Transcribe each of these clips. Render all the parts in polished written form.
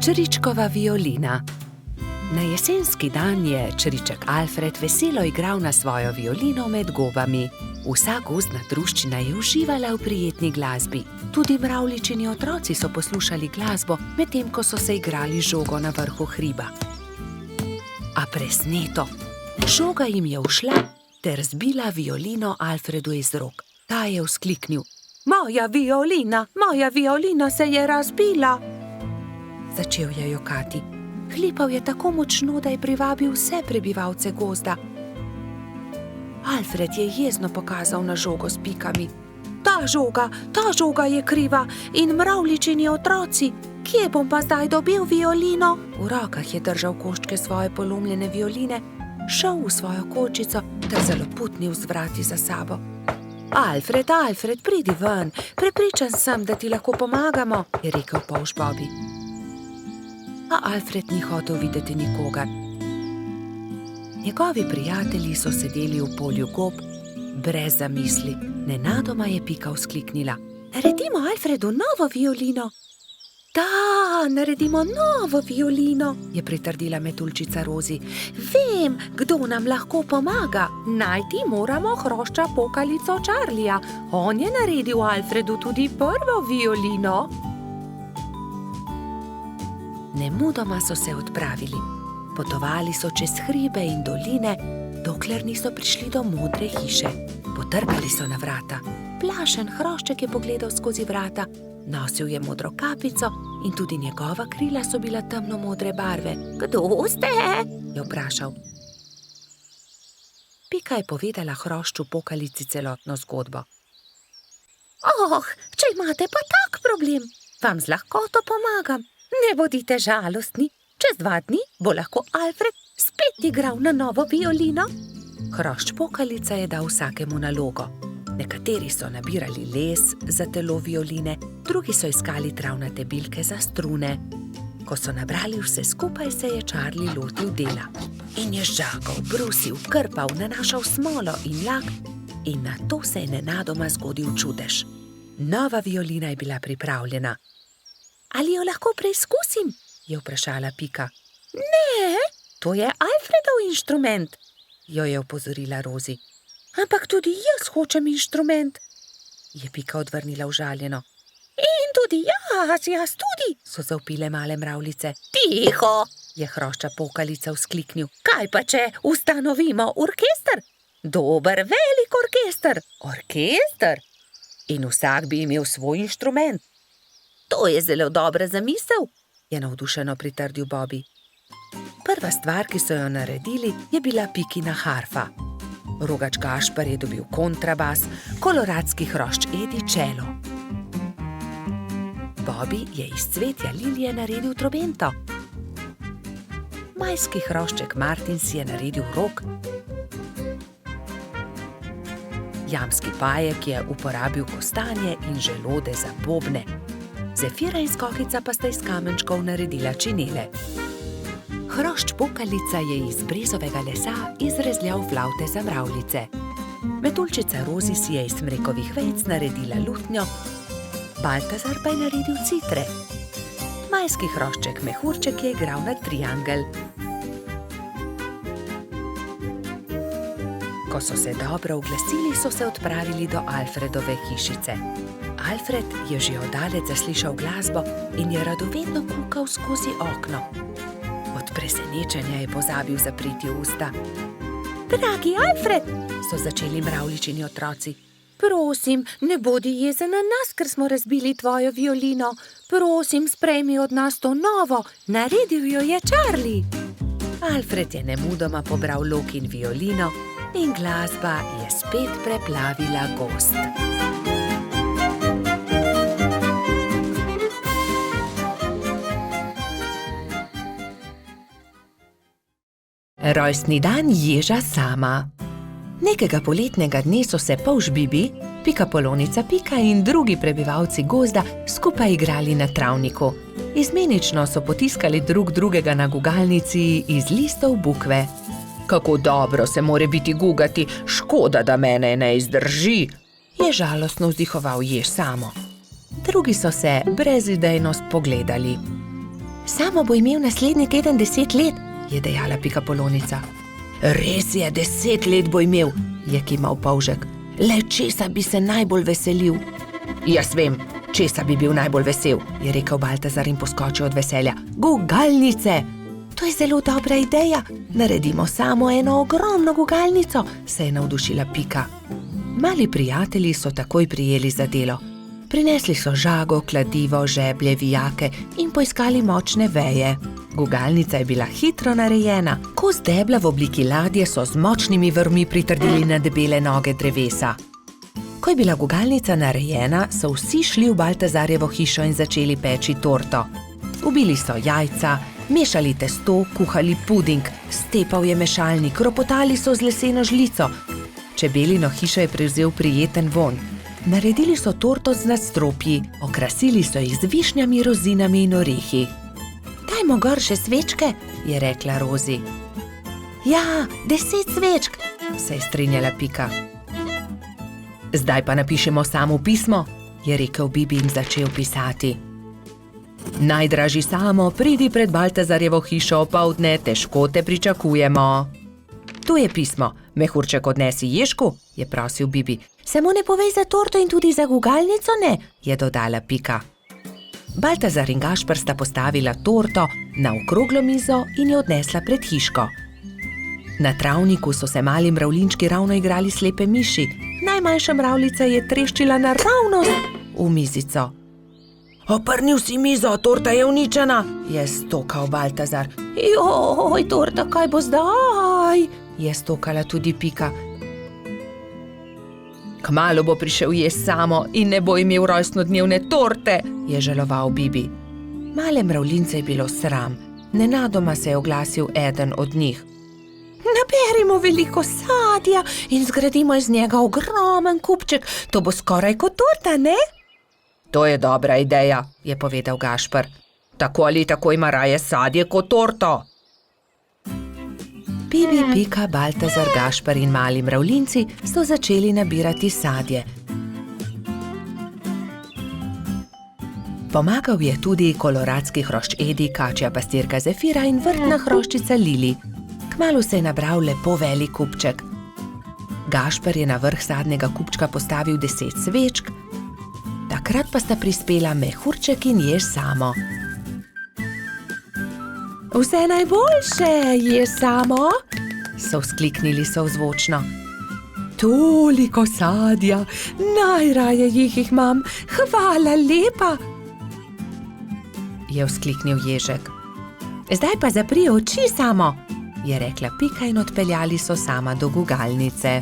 Čričkova violina. Na jesenski dan je čriček Alfred veselo igral na svojo violino med gobami. Vsa gozdna druščina je uživala v prijetni glasbi. Tudi mravljičini otroci so poslušali glasbo, medtem ko so se igrali žogo na vrhu hriba. A presneto, žoga jim je ušla ter zbila violino Alfredu iz rok. Ta je vzkliknil: moja violina se je razbila! Začel je jokati. Hlipal je tako močno, da je privabil vse prebivalce gozda. Alfred je jezno pokazal na žogo s pikami. Ta žoga je kriva in mravljičini otroci. Kje bom pa zdaj dobil violino? V rokah je držal koščke svoje polomljene violine, šel v svojo kočico ter zaloputnil z vrati za sabo. Alfred, pridi ven, prepričan sem, da ti lahko pomagamo, je rekel polž Bobby. A Alfred ni hotel videti nikogar. Njegovi prijatelji so sedeli v polju gob, brez zamisli. Nenadoma je Pika vzkliknila: naredimo Alfredu novo violino! Da, naredimo novo violino, je pritrdila metuljčica Rozi. Vem, kdo nam lahko pomaga. Najti moramo hrošča pokalico Charlija. On je naredil Alfredu tudi prvo violino. Nemudoma so se odpravili. Potovali so čez hribe in doline, dokler niso prišli do modre hiše. Potrkali so na vrata. Plašen hrošček je pogledal skozi vrata. Nosil je modro kapico in tudi njegova krila so bila temno-modre barve. Kdo ste? Je vprašal. Pika je povedala hrošču pokalici celotno zgodbo. Če imate pa tak problem, vam z lahkoto pomagam. Ne bodite žalostni, čez 2 dni bo lahko Alfred spet igral na novo violino. Hrošč pokalica je dal vsakemu nalogo. Nekateri so nabirali les za telo violine, drugi so iskali travnate bilke za strune. Ko so nabrali vse skupaj, se je Charlie lotil dela. In je žagal, brusil, krpal, nanašal smolo in lak in nato se je nenadoma zgodil čudež. Nova violina je bila pripravljena. Ali jo lahko preizkusim? Je vprašala Pika. Ne, to je Alfredov inštrument, jo je opozorila Rozi. Ampak tudi jaz hočem inštrument, je Pika odvrnila užaljeno. In tudi jaz tudi, so zavpile male mravljice. Tiho, je hrošča pokalica vzkliknil. Kaj pa če ustanovimo orkester? Dober, velik orkester. Orkester? In vsak bi imel svoj inštrument. To je zelo dobra zamisel, je navdušeno pritrdil Bobby. Prva stvar, ki so jo naredili, je bila Pikina harfa. Rogač Gašper je dobil kontrabas, koloradski hrošč Edi čelo. Bobby je iz cvetja lilije naredil trobento. Majski hrošček Martin si je naredil rog. Jamski pajek je uporabil kostanje in želode za bobne. Zefira in Skokica pa sta iz kamenčkov naredila činele. Hrošč pokalica je iz brezovega lesa izrezljal flavte za mravljice. Metuljčica Rozi si je iz smrekovih vejic naredila lutnjo, Baltazar pa je naredil citre. Majski hrošček Mehurček je igral na triangel. Ko so se dobro oglasili, so se odpravili do Alfredove hišice. Alfred je že oddaleč zaslišal glasbo in je radovedno kukal skozi okno. Od presenečenja je pozabil zapreti usta. Dragi Alfred, so začeli mravljičini otroci. Prosim, ne bodi jezen na nas, ker smo razbili tvojo violino. Prosim, sprejmi od nas to novo, naredil jo je Charlie. Alfred je nemudoma pobral lok in violino in glasba je spet preplavila gozd. Rojstni dan ježa Sama. Nekega poletnega dne so se polž Bibi, Pikapolonica Pika in drugi prebivalci gozda skupaj igrali na travniku. Izmenično so potiskali drug drugega na gugalnici iz listov bukve. Kako dobro se more biti gugati, škoda, da mene ne izdrži, je žalostno vzdihoval jež Samo. Drugi so se brezidejno spogledali. Samo bo imel naslednji teden 10 let, je dejala Pikapolonica. Res je, 10 let bo imel, je kimal Polžek. Le česa bi se najbolj veselil? Jaz vem, česa bi bil najbolj vesel, je rekel Baltazar in poskočil od veselja. Gugalnice! To je zelo dobra ideja. Naredimo samo eno ogromno gugalnico, se je navdušila Pika. Mali prijatelji so takoj prijeli za delo. Prinesli so žago, kladivo, žeblje, vijake in poiskali močne veje. Gugalnica je bila hitro narejena. Kos debla v obliki ladje so z močnimi vrvmi pritrdili na debele noge drevesa. Ko je bila gugalnica narejena, so vsi šli v Baltazarjevo hišo in začeli peči torto. Ubili so jajca, mešali testo, kuhali puding, stepal je mešalnik, ropotali so z leseno žlico. Čebelino hišo je prevzel prijeten vonj. Naredili so torto z nadstropji, okrasili so jih z višnjami, rozinami in orehi. Dajmo gor še svečke, je rekla Rozi. Ja, 10 svečk, se je strinjala Pika. Zdaj pa napišemo samo pismo, je rekel Bibi in začel pisati. Najdražji Samo, pridi pred Baltazarjevo hišo opoldne, težko te pričakujemo. Tu je pismo, mehurček odnesi Ježku, je prosil Bibi. Samo ne povej za torto in tudi za gugalnico ne, je dodala Pika. Baltazar in Gašper sta postavila torto na okroglo mizo in jo odnesla pred hiško. Na travniku so se mali mravljinčki ravno igrali slepe miši. Najmanjša mravljica je treščila naravnost v mizico. Oprnil si mizo, torta je uničena, je stokal Baltazar. Joj, torta, kaj bo zdaj? Je stokala tudi Pika. Kmalu bo prišel jest Samo in ne bo imel rojstnodnevne torte, je žaloval Bibi. Male mravljince je bilo sram. Nenadoma se je oglasil eden od njih. Naberimo veliko sadja in zgradimo iz njega ogromen kupček. To bo skoraj kot torta, ne? To je dobra ideja, je povedal Gašper. Tako ali tako ima raje sadje kot torto. Bibi, Pika, Baltazar, Gašper in mali mravljinci so začeli nabirati sadje. Pomagal je tudi koloradski hrošč Edi, kačja pastirka Zefira in vrtna hroščica Lili. Kmalu se je nabral lepo velik kupček. Gašper je na vrh sadnega kupčka postavil 10 svečk, takrat pa sta prispela mehurček in Jež Samo. Vse najboljše, Jež Samo, so vzkliknili sozvočno. Toliko sadja, najraje jih imam, hvala lepa, je vzkliknil Ježek. Zdaj pa zapri oči, Samo, je rekla Pika in odpeljali so Sama do gugalnice.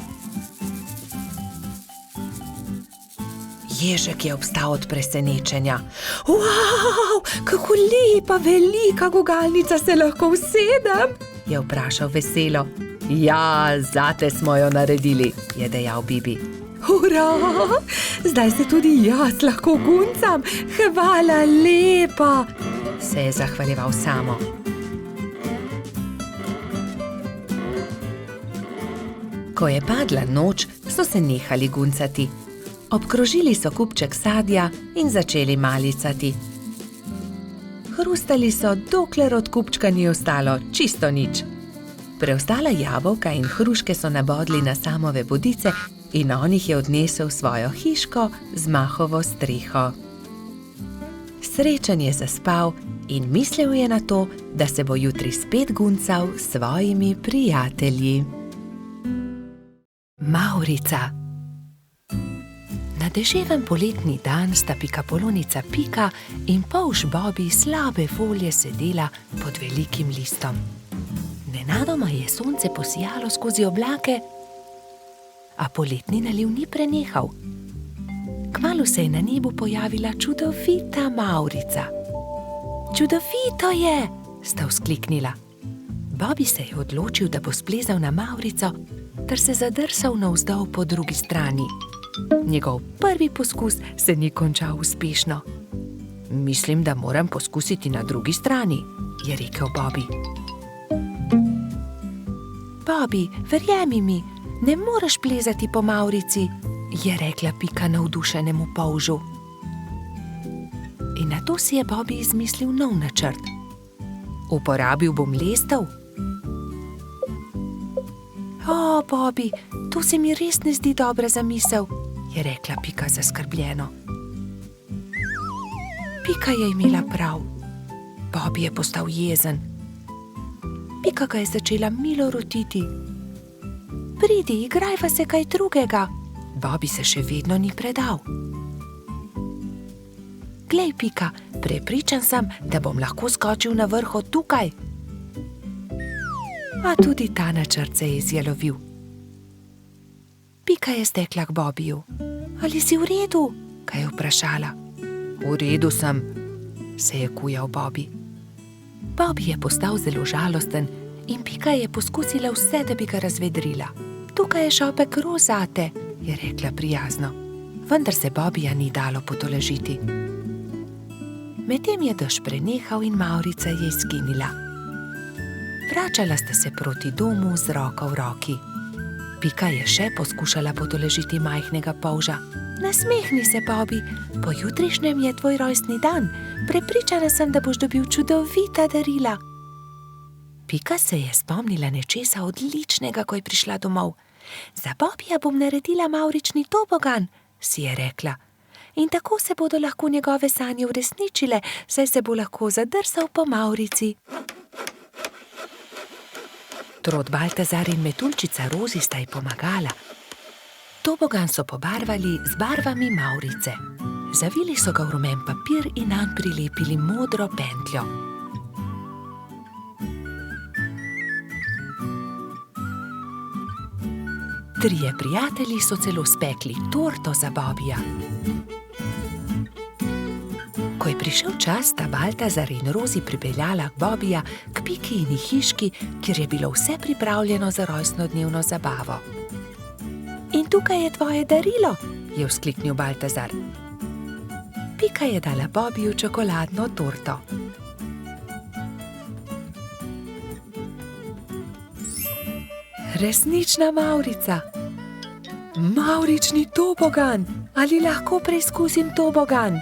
Ježek je obstal od presenečenja. Wow, kako lepa, velika gugalnica, se lahko usedem? Je vprašal veselo. Ja, zate smo jo naredili, je dejal Bibi. Hurra, zdaj se tudi jaz lahko guncam, hvala lepa, se je zahvaljeval Samo. Ko je padla noč, so se nehali guncati. Obkrožili so kupček sadja in začeli malicati. Hrustali so, dokler od kupčka ni ostalo čisto nič. Preostala jabolka in hruške so nabodli na Samove bodice in on jih je odnesel v svojo hiško z mahovo streho. Srečen je zaspal in mislil je na to, da se bo jutri spet guncal s svojimi prijatelji. Mavrica. Na deževen poletni dan sta Pikapolonica Pika in polž Bobi slabe volje sedela pod velikim listom. Nenadoma je sonce posijalo skozi oblake, a poletni naliv ni prenehal. Kmalu se je na nebu pojavila čudovita Mavrica. Čudovito je, sta vzkliknila. Bobi se je odločil, da bo splezal na Mavrico, ter se zadrsal navzdol po drugi strani. Njegov prvi poskus se ni končal uspešno. Mislim, da moram poskusiti na drugi strani, je rekel Bobi. Bobi, verjemi mi, ne moreš plezati po Mavrici, je rekla Pika navdušenemu polžu. In nato si je Bobi izmislil nov načrt. Uporabil bom lestev. O, Bobby, to se mi res ne zdi dobra zamisel, je rekla Pika zaskrbljeno. Pika je imela prav. Bobby je postal jezen. Pika ga je začela milo rotiti. Pridi, igrajva se kaj drugega. Bobby se še vedno ni predal. Glej, Pika, prepričan sem, da bom lahko skočil na vrh od tukaj. A tudi ta načrt se je izjalovil. Pika je stekla k Bobbyju. Ali si v redu? Ga je vprašala. V redu sem, se je kujal Bobby. Bobby je postal zelo žalosten in Pika je poskusila vse, da bi ga razvedrila. Tukaj je šopek roz zate, je rekla prijazno. Vendar se Bobbyja ni dalo potolažiti. Medtem je dež prenehal in Mavrica je izginila. Vračala sta se proti domu z roko v roki. Pika je še poskušala potolažiti majhnega polža. Nasmehni se, Bobby, pojutrišnjem je tvoj rojstni dan. Prepričana sem, da boš dobil čudovita darila. Pika se je spomnila nečesa odličnega, ko je prišla domov. Za Bobbyja bom naredila mavrični tobogan, si je rekla. In tako se bodo lahko njegove sanje uresničile, saj se bo lahko zadrsal po Mavrici. Trod Baltazar in metuljčica Rozi sta ji pomagala. Tobogan so pobarvali z barvami Mavrice. Zavili so ga v rumen papir in nanj prilepili modro pentljo. Trije prijatelji so celo spekli torto za Bobbyja. Ko je prišel čas, sta Baltazar in Rozi pripeljala Bobbyja k Pikini hiški, kjer je bilo vse pripravljeno za rojstnodnevno zabavo. In tukaj je tvoje darilo, je vzkliknil Baltazar. Pika je dala Bobbyju čokoladno torto. Resnična Mavrica. Mavrični tobogan, ali lahko preizkusim tobogan?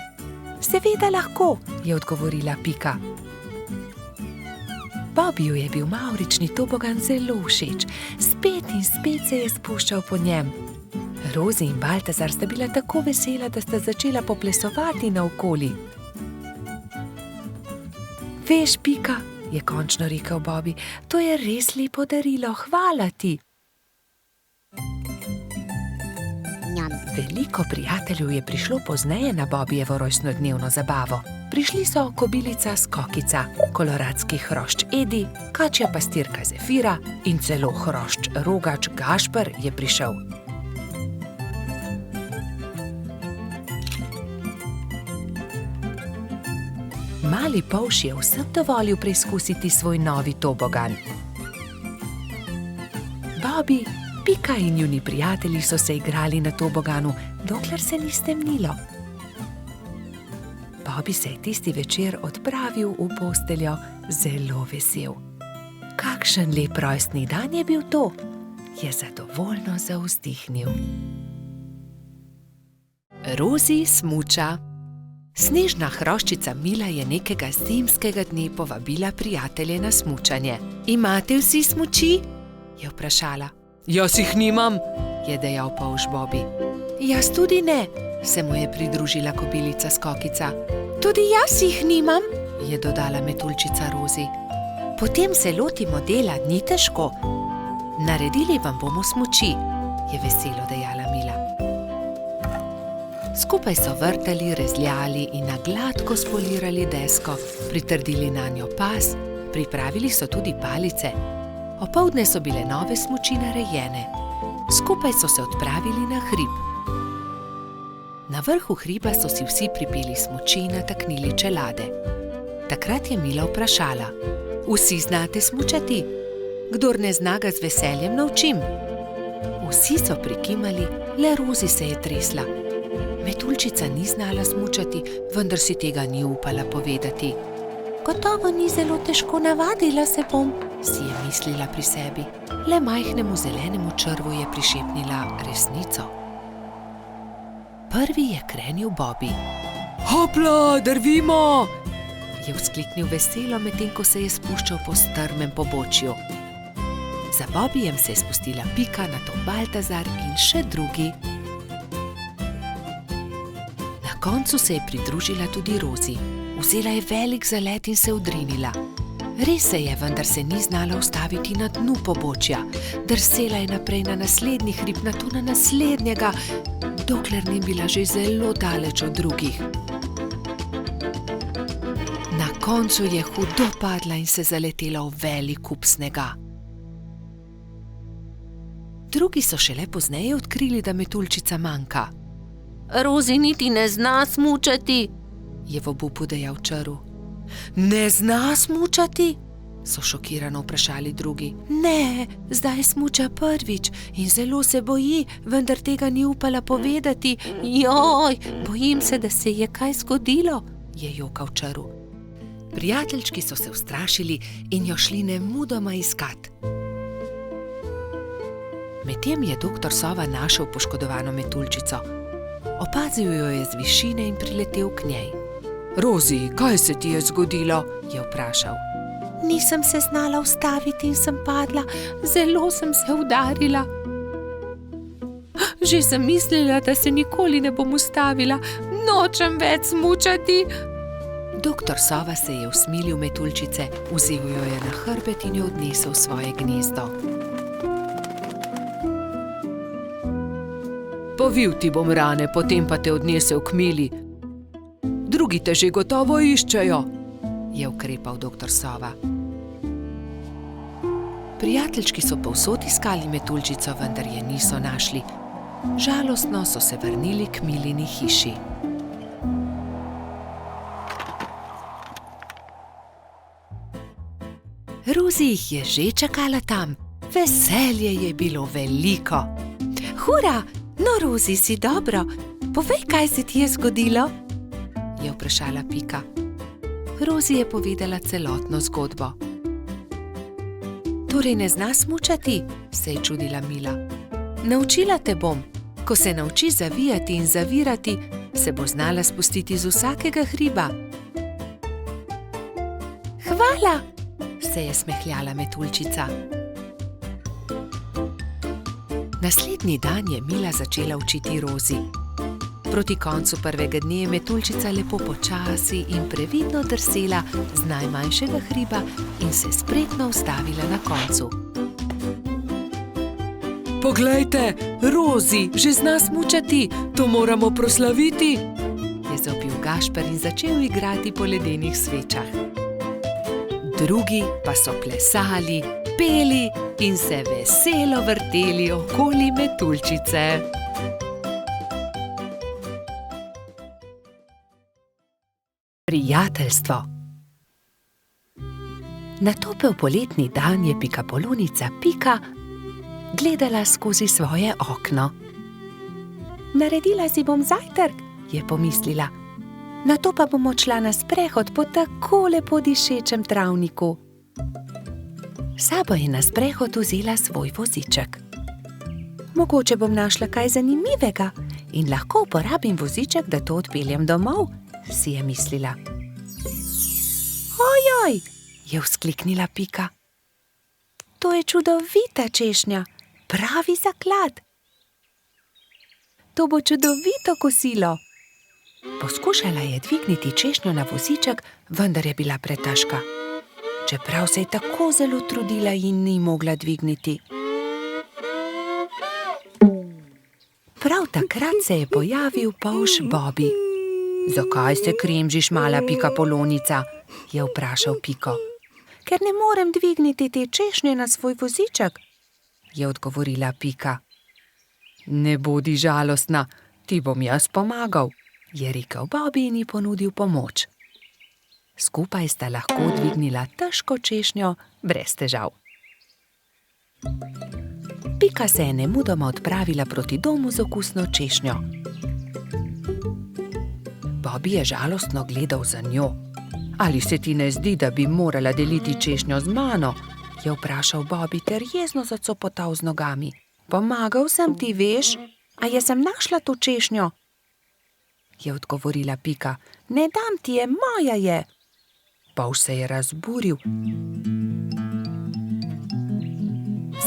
Seveda lahko, je odgovorila Pika. Bobbyju je bil mavrični tobogan zelo všeč. Spet in spet se je spuščal po njem. Rozi in Baltazar sta bila tako vesela, da sta začela poplesovati naokoli. Veš, Pika, je končno rekel Bobby, to je res lepo darilo, hvala ti. Veliko prijateljev je prišlo pozneje na Bobbyjevo rojstnodnevno zabavo. Prišli so kobilica Skokica, koloradski hrošč Edi, kačja pastirka Zefira in celo hrošč Rogač Gašper je prišel. Mali polž je vsem dovolil preizkusiti svoj novi tobogan. Bobby, Pika in njuni prijatelji so se igrali na toboganu, dokler se ni stemnilo. Bobby se je tisti večer odpravil v posteljo zelo vesel. Kakšen lep rojstni dan je bil to, je zadovoljno zavzdihnil. Rozi smuča. Snežna hroščica Mila je nekega zimskega dne povabila prijatelje na smučanje. Imate vsi smuči? Je vprašala. Jaz jih nimam, je dejal polž Bobby. Jaz tudi ne, se mu je pridružila kobilica Skokica. Tudi jaz jih nimam, je dodala metuljčica Rozi. Potem se lotimo dela, ni težko. Naredili vam bomo smuči, je veselo dejala Mila. Skupaj so vrtali, rezljali in na gladko spolirali desko, pritrdili nanjo pas, pripravili so tudi palice. Opoldne so bile nove smuči narejene. Skupaj so se odpravili na hrib. Na vrhu hriba so si vsi pripeli smuči in nataknili čelade. Takrat je Mila vprašala. Vsi znate smučati? Kdor ne zna, ga z veseljem naučim. Vsi so prikimali, le Rozi se je tresla. Metuljčica ni znala smučati, vendar si tega ni upala povedati. Gotovo ni zelo težko, navadila se bom, si je mislila pri sebi. Le majhnemu zelenemu črvu je prišepnila resnico. Prvi je krenil Bobby. Hopla, drvimo! je vzkliknil veselo, medtem ko se je spuščal po strmem pobočju. Za Bobijem se je spustila Pika, nato Baltazar in še drugi. Na koncu se je pridružila tudi Rozi. Vzela je velik zalet in se odrinila. Res se je, vendar se ni znala ustaviti na dnu pobočja. Drsela je naprej na naslednji hrib, nato na naslednjega, dokler ni bila že zelo daleč od drugih. Na koncu je hudo padla in se zaletela v velik kup snega. Drugi so šele pozneje odkrili, da metuljčica manjka. Rozi niti ne zna smučati, je v obupu dejal Črv. Ne zna smučati? So šokirano vprašali drugi. Ne, zdaj smuča prvič in zelo se boji, vendar tega ni upala povedati. Joj, bojim se, da se je kaj zgodilo, je jokal Črv. Prijateljčki so se ustrašili in jo šli nemudoma iskat. Medtem je doktor Sova našel poškodovano metuljčico. Opazil jo je z višine in priletel k njej. Rozi, kaj se ti je zgodilo? Je vprašal. Nisem se znala ustaviti in sem padla, zelo sem se udarila. Že sem mislila, da se nikoli ne bom ustavila, nočem več smučati. Doktor Sova se je usmilil metuljčice, vzel jo je na hrbet in jo odnesel v svoje gnezdo. Povil ti bom rane, potem pa te odnesel k Mili. Drugi te že gotovo iščejo, je ukrepal doktor Sova. Prijateljčki so povsod iskali metuljčico, vendar je niso našli. Žalostno so se vrnili k Milini hiši. Rozi jih je že čakala tam. Veselje je bilo veliko. Hura! No, Rozi, si dobro. Povej, kaj se ti je zgodilo? Je vprašala Pika. Rozi je povedala celotno zgodbo. Torej ne zna smučati? Se je čudila Mila. Naučila te bom. Ko se nauči zavijati in zavirati, se bo znala spustiti z vsakega hriba. Hvala! Se je smehljala metuljčica. Naslednji dan je Mila začela učiti Rozi. Proti koncu prvega dne je metuljčica lepo počasi in previdno drsela z najmanjšega hriba in se spretno ustavila na koncu. Poglejte, Rozi že zna smučati, to moramo proslaviti, je zavpil Gašper in začel igrati po ledenih svečah. Drugi pa so plesali, peli in se veselo vrteli okoli metuljčice. Prijateljstvo. Na topel poletni dan je pikapolonica Pika gledala skozi svoje okno. Naredila si bom zajtrk, je pomislila. Nato pa bom odšla na sprehod po tako lepo dišečem travniku. Sabo je na sprehod vzela svoj voziček. Mogoče bom našla kaj zanimivega in lahko uporabim voziček, da to odpeljem domov, si je mislila. Ojoj, je vzkliknila Pika. To je čudovita češnja, pravi zaklad. To bo čudovito kosilo. Poskušala je dvigniti češnjo na voziček, vendar je bila pretežka. Čeprav se je tako zelo trudila in ni mogla dvigniti. Prav takrat se je pojavil polž Bobi. Zakaj se kremžiš, mala pikapolonica? Je vprašal Piko. Ker ne morem dvigniti te češnje na svoj voziček, je odgovorila Pika. Ne bodi žalostna, ti bom jaz pomagal, je rekel Bobi in ji ponudil pomoč. Skupaj sta lahko dvignila težko češnjo brez težav. Pika se je nemudoma odpravila proti domu z okusno češnjo. Bobi je žalostno gledal za njo. Ali se ti ne zdi, da bi morala deliti češnjo z mano? Je vprašal Bobi ter jezno zacopotal z nogami. Pomagal sem ti, veš, a jaz sem našla to češnjo? Je odgovorila Pika. Ne dam ti je, moja je. Polž se je razburil.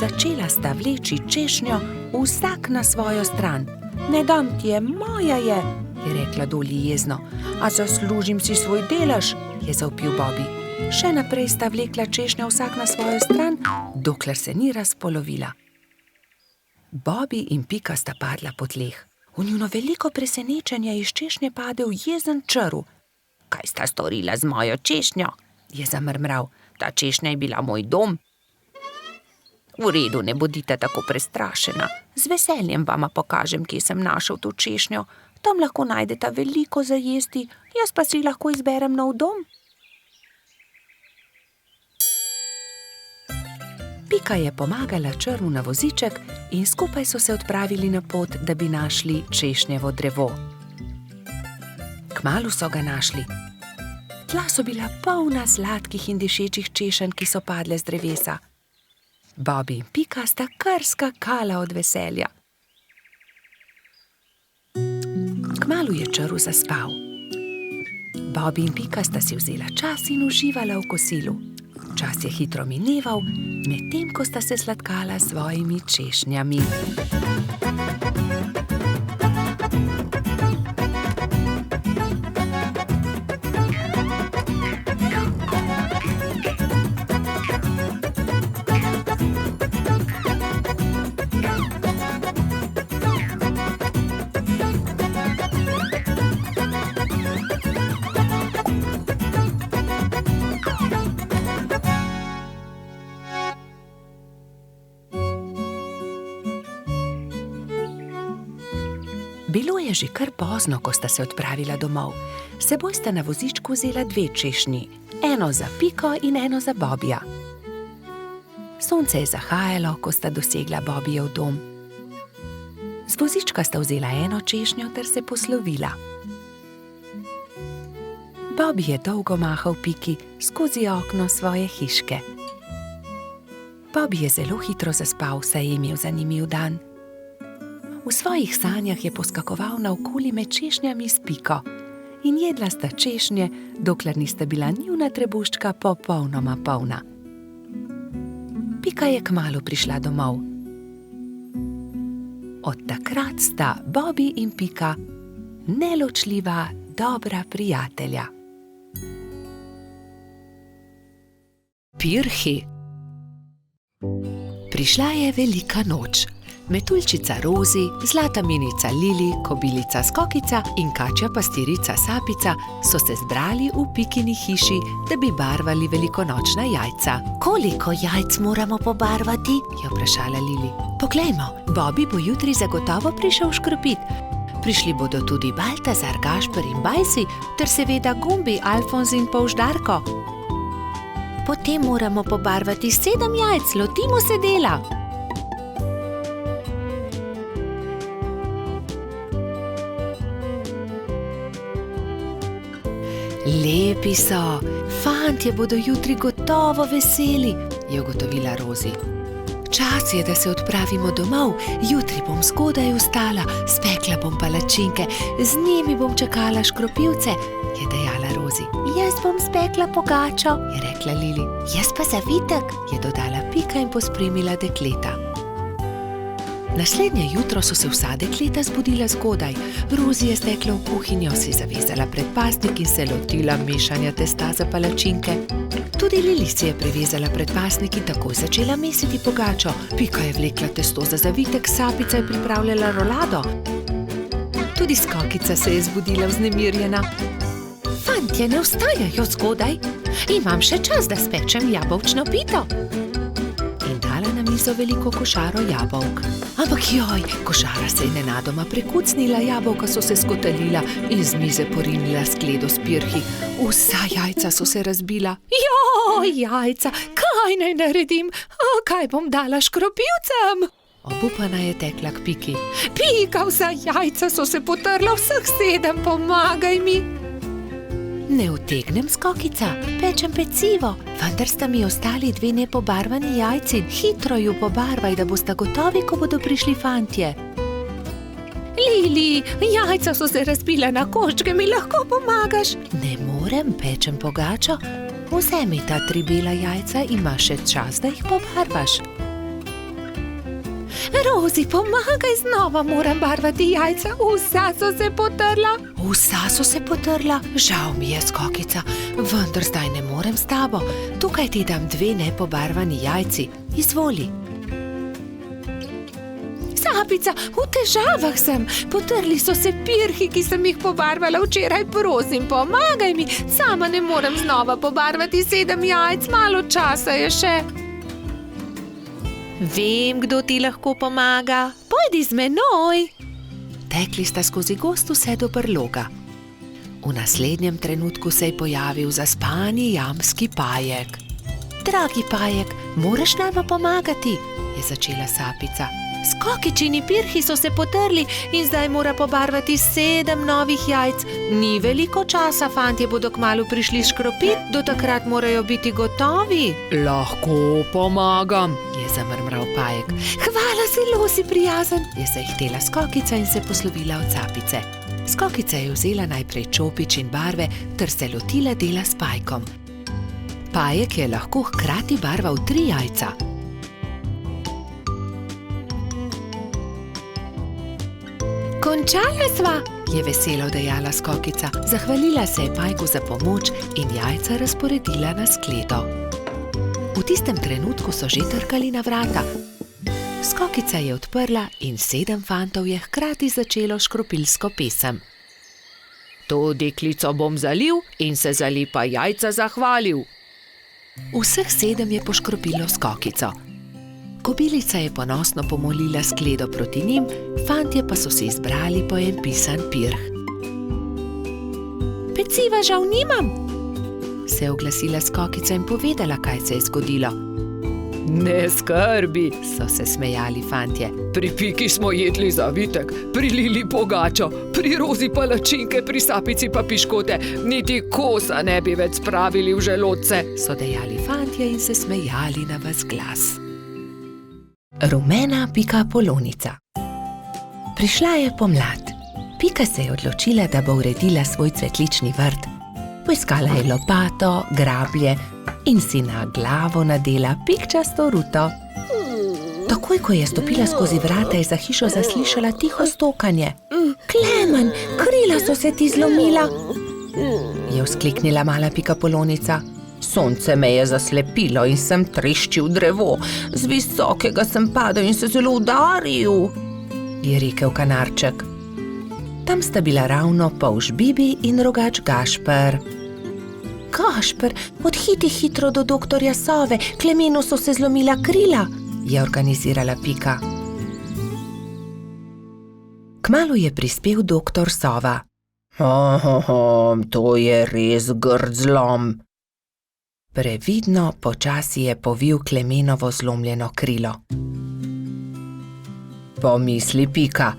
Začela sta vleči češnjo vsak na svojo stran. Ne dam ti je, moja je rekla Dolly jezno. A zaslužim si svoj delež, je zavpil Bobby. Še naprej sta vlekla češnjo vsak na svojo stran, dokler se ni razpolovila. Bobby in Pika sta padla po tleh. V njuno veliko presenečenje iz češnje padel jezen črv. Kaj sta storila z mojo češnjo? Je zamrmral. Ta češnja je bila moj dom. V redu, ne bodite tako prestrašena. Z veseljem vama pokažem, kje sem našel to češnjo. Tam lahko najdeta veliko za jesti, jaz pa si lahko izberem nov dom. Pika je pomagala črvu na voziček in skupaj so se odpravili na pot, da bi našli češnjevo drevo. Kmalu so ga našli. Tla so bila polna sladkih in dišečih češenj, ki so padle z drevesa. Bobby in Pika sta kar skakala od veselja. Kmalu je črv zaspal. Bobby in Pika sta si vzela čas in uživala v kosilu. Čas je hitro mineval, medtem ko sta se sladkala s svojimi češnjami. Bilo je že kar pozno, ko sta se odpravila domov. S seboj sta na vozičku vzela 2 češnji, eno za Piko in eno za Bobbyja. Sonce je zahajalo, ko sta dosegla Bobbyjev dom. Z vozička sta vzela eno češnjo ter se poslovila. Bobby je dolgo mahal Piki skozi okno svoje hiške. Bobby je zelo hitro zaspal, saj je imel zanimiv dan. V svojih sanjah je poskakoval naokoli med češnjami s Piko in jedla sta češnje, dokler nista bila njuna trebuščka popolnoma polna. Pika je kmalu prišla domov. Od takrat sta Bobby in Pika neločljiva, dobra prijatelja. Pirhi. Prišla je velika noč. Metuljčica Rozi, zlata minica Lili, kobilica Skokica in kačja pastirica Sapica so se zbrali v Pikini hiši, da bi barvali velikonočna jajca. Koliko jajc moramo pobarvati? Je vprašala Lili. Poglejmo, Bobby bo jutri zagotovo prišel škropit. Prišli bodo tudi Baltazar, Gašper in Bajsi, ter seveda Gumbi, Alfonz in Polž Darko. Potem moramo pobarvati 7 jajc, lotimo se dela. Lepi so, fantje bodo jutri gotovo veseli, je ugotovila Rozi. Čas je, da se odpravimo domov, jutri bom zgodaj vstala, spekla bom palačinke, z njimi bom čakala škropivce, je dejala Rozi. Jaz bom spekla pogačo, je rekla Lili. Jaz pa zavitek, je dodala Pika in pospremila dekleta. Naslednje jutro so se vsa dekleta zbudila zgodaj. Rozi je stekla v kuhinjo, si zavezala predpasnik in se lotila mešanja testa za palačinke. Tudi Lili si je privezala predpasnik in takoj začela mesiti pogačo. Pika je vlekla testo za zavitek, Sapica je pripravljala rolado. Tudi Skokica se je zbudila vznemirjena. Fantje, ne vstajajo zgodaj. Imam še čas, da spečem jabolčno pito. In dala na mizo veliko košaro jabolk. Ampak joj, košara se je nenadoma prekucnila, jabolka so se skotalila in z mize porinila skledo s pirhi. Vsa jajca so se razbila. Joj, jajca, kaj naj naredim? Kaj bom dala škropivcem? Obupana je tekla k Piki. Pika, vsa jajca so se potrla, vseh 7, pomagaj mi. Ne utegnem, Skokica, pečem pecivo, vendar sta mi ostali 2 nepobarvani jajci. Hitro ju pobarvaj, da bosta gotovi, ko bodo prišli fantje. Lili, jajca so se razbila na koščke, mi lahko pomagaš? Ne morem, pečem pogačo. Vzemi ta 3 bela jajca, imaš še čas, da jih pobarvaš. Rozi, pomagaj, znova moram barvati jajca, vsa so se potrla. Vsa so se potrla? Žal mi je, Skokica, vendar zdaj ne morem s tabo. Tukaj ti dam 2 nepobarvani jajci, izvoli. Sapica, v težavah sem, potrli so se pirhi, ki sem jih pobarvala včeraj, prosim, pomagaj mi, sama ne morem znova pobarvati 7 jajc, malo časa je še. Vem, kdo ti lahko pomaga. Pojdi z menoj. Tekli sta skozi gozd vse do brloga. V naslednjem trenutku se je pojavil zaspani jamski Pajek. Dragi Pajek, moraš nama pomagati, je začela Sapica. Skokičini pirhi so se potrli in zdaj mora pobarvati 7 novih jajc. Ni veliko časa, fantje bodo kmalu prišli škropit, do takrat morajo biti gotovi. Lahko pomagam, je zamrmral Pajek. Hvala, zelo si prijazen, je zahtela Skokica in se poslovila od Sapice. Skokica je vzela najprej čopič in barve ter se lotila dela s Pajkom. Pajek je lahko hkrati barval 3 jajca. Končala sva, je veselo dejala Skokica. Zahvalila se je Pajku za pomoč in jajca razporedila na skledo. V tistem trenutku so že trkali na vrata. Skokica je odprla in 7 fantov je hkrati začelo škropilsko pesem. To deklico bom zalil in se za lepa jajca zahvalil. Vseh 7 je poškropilo Skokico. Kobilica je ponosno pomolila skledo proti njim, fantje pa so se izbrali po en pisan pirh. Peciva žal nimam, se je oglasila Skokica in povedala, kaj se je zgodilo. Ne skrbi, so se smejali fantje. Pri Piki smo jedli zavitek, pri Lili pogačo, pri Rozi palačinke, pri Sapici pa piškote, niti kosa ne bi več spravili v želodce, so dejali fantje in se smejali na ves glas. Rumena pikapolonica. Prišla je pomlad. Pika se je odločila, da bo uredila svoj cvetlični vrt. Poiskala je lopato, grablje in si na glavo nadela pikčasto ruto. Takoj, ko je stopila skozi vrata, je za hišo zaslišala tiho stokanje. Klemen, krila so se ti zlomila, je vzkliknila mala pikapolonica. Sonce me je zaslepilo in sem treščil drevo. Z visokega sem padel in se zelo udaril, je rekel kanarček. Tam sta bila ravno polž Bibi in rogač Gašper. Gašper, odhiti hitro do doktorja Sove, Klemenu so se zlomila krila, je organizirala Pika. Kmalu je prispel doktor Sova. To je res grd zlom. Previdno počasi je povil Klemenovo zlomljeno krilo. Pomisli, Pika,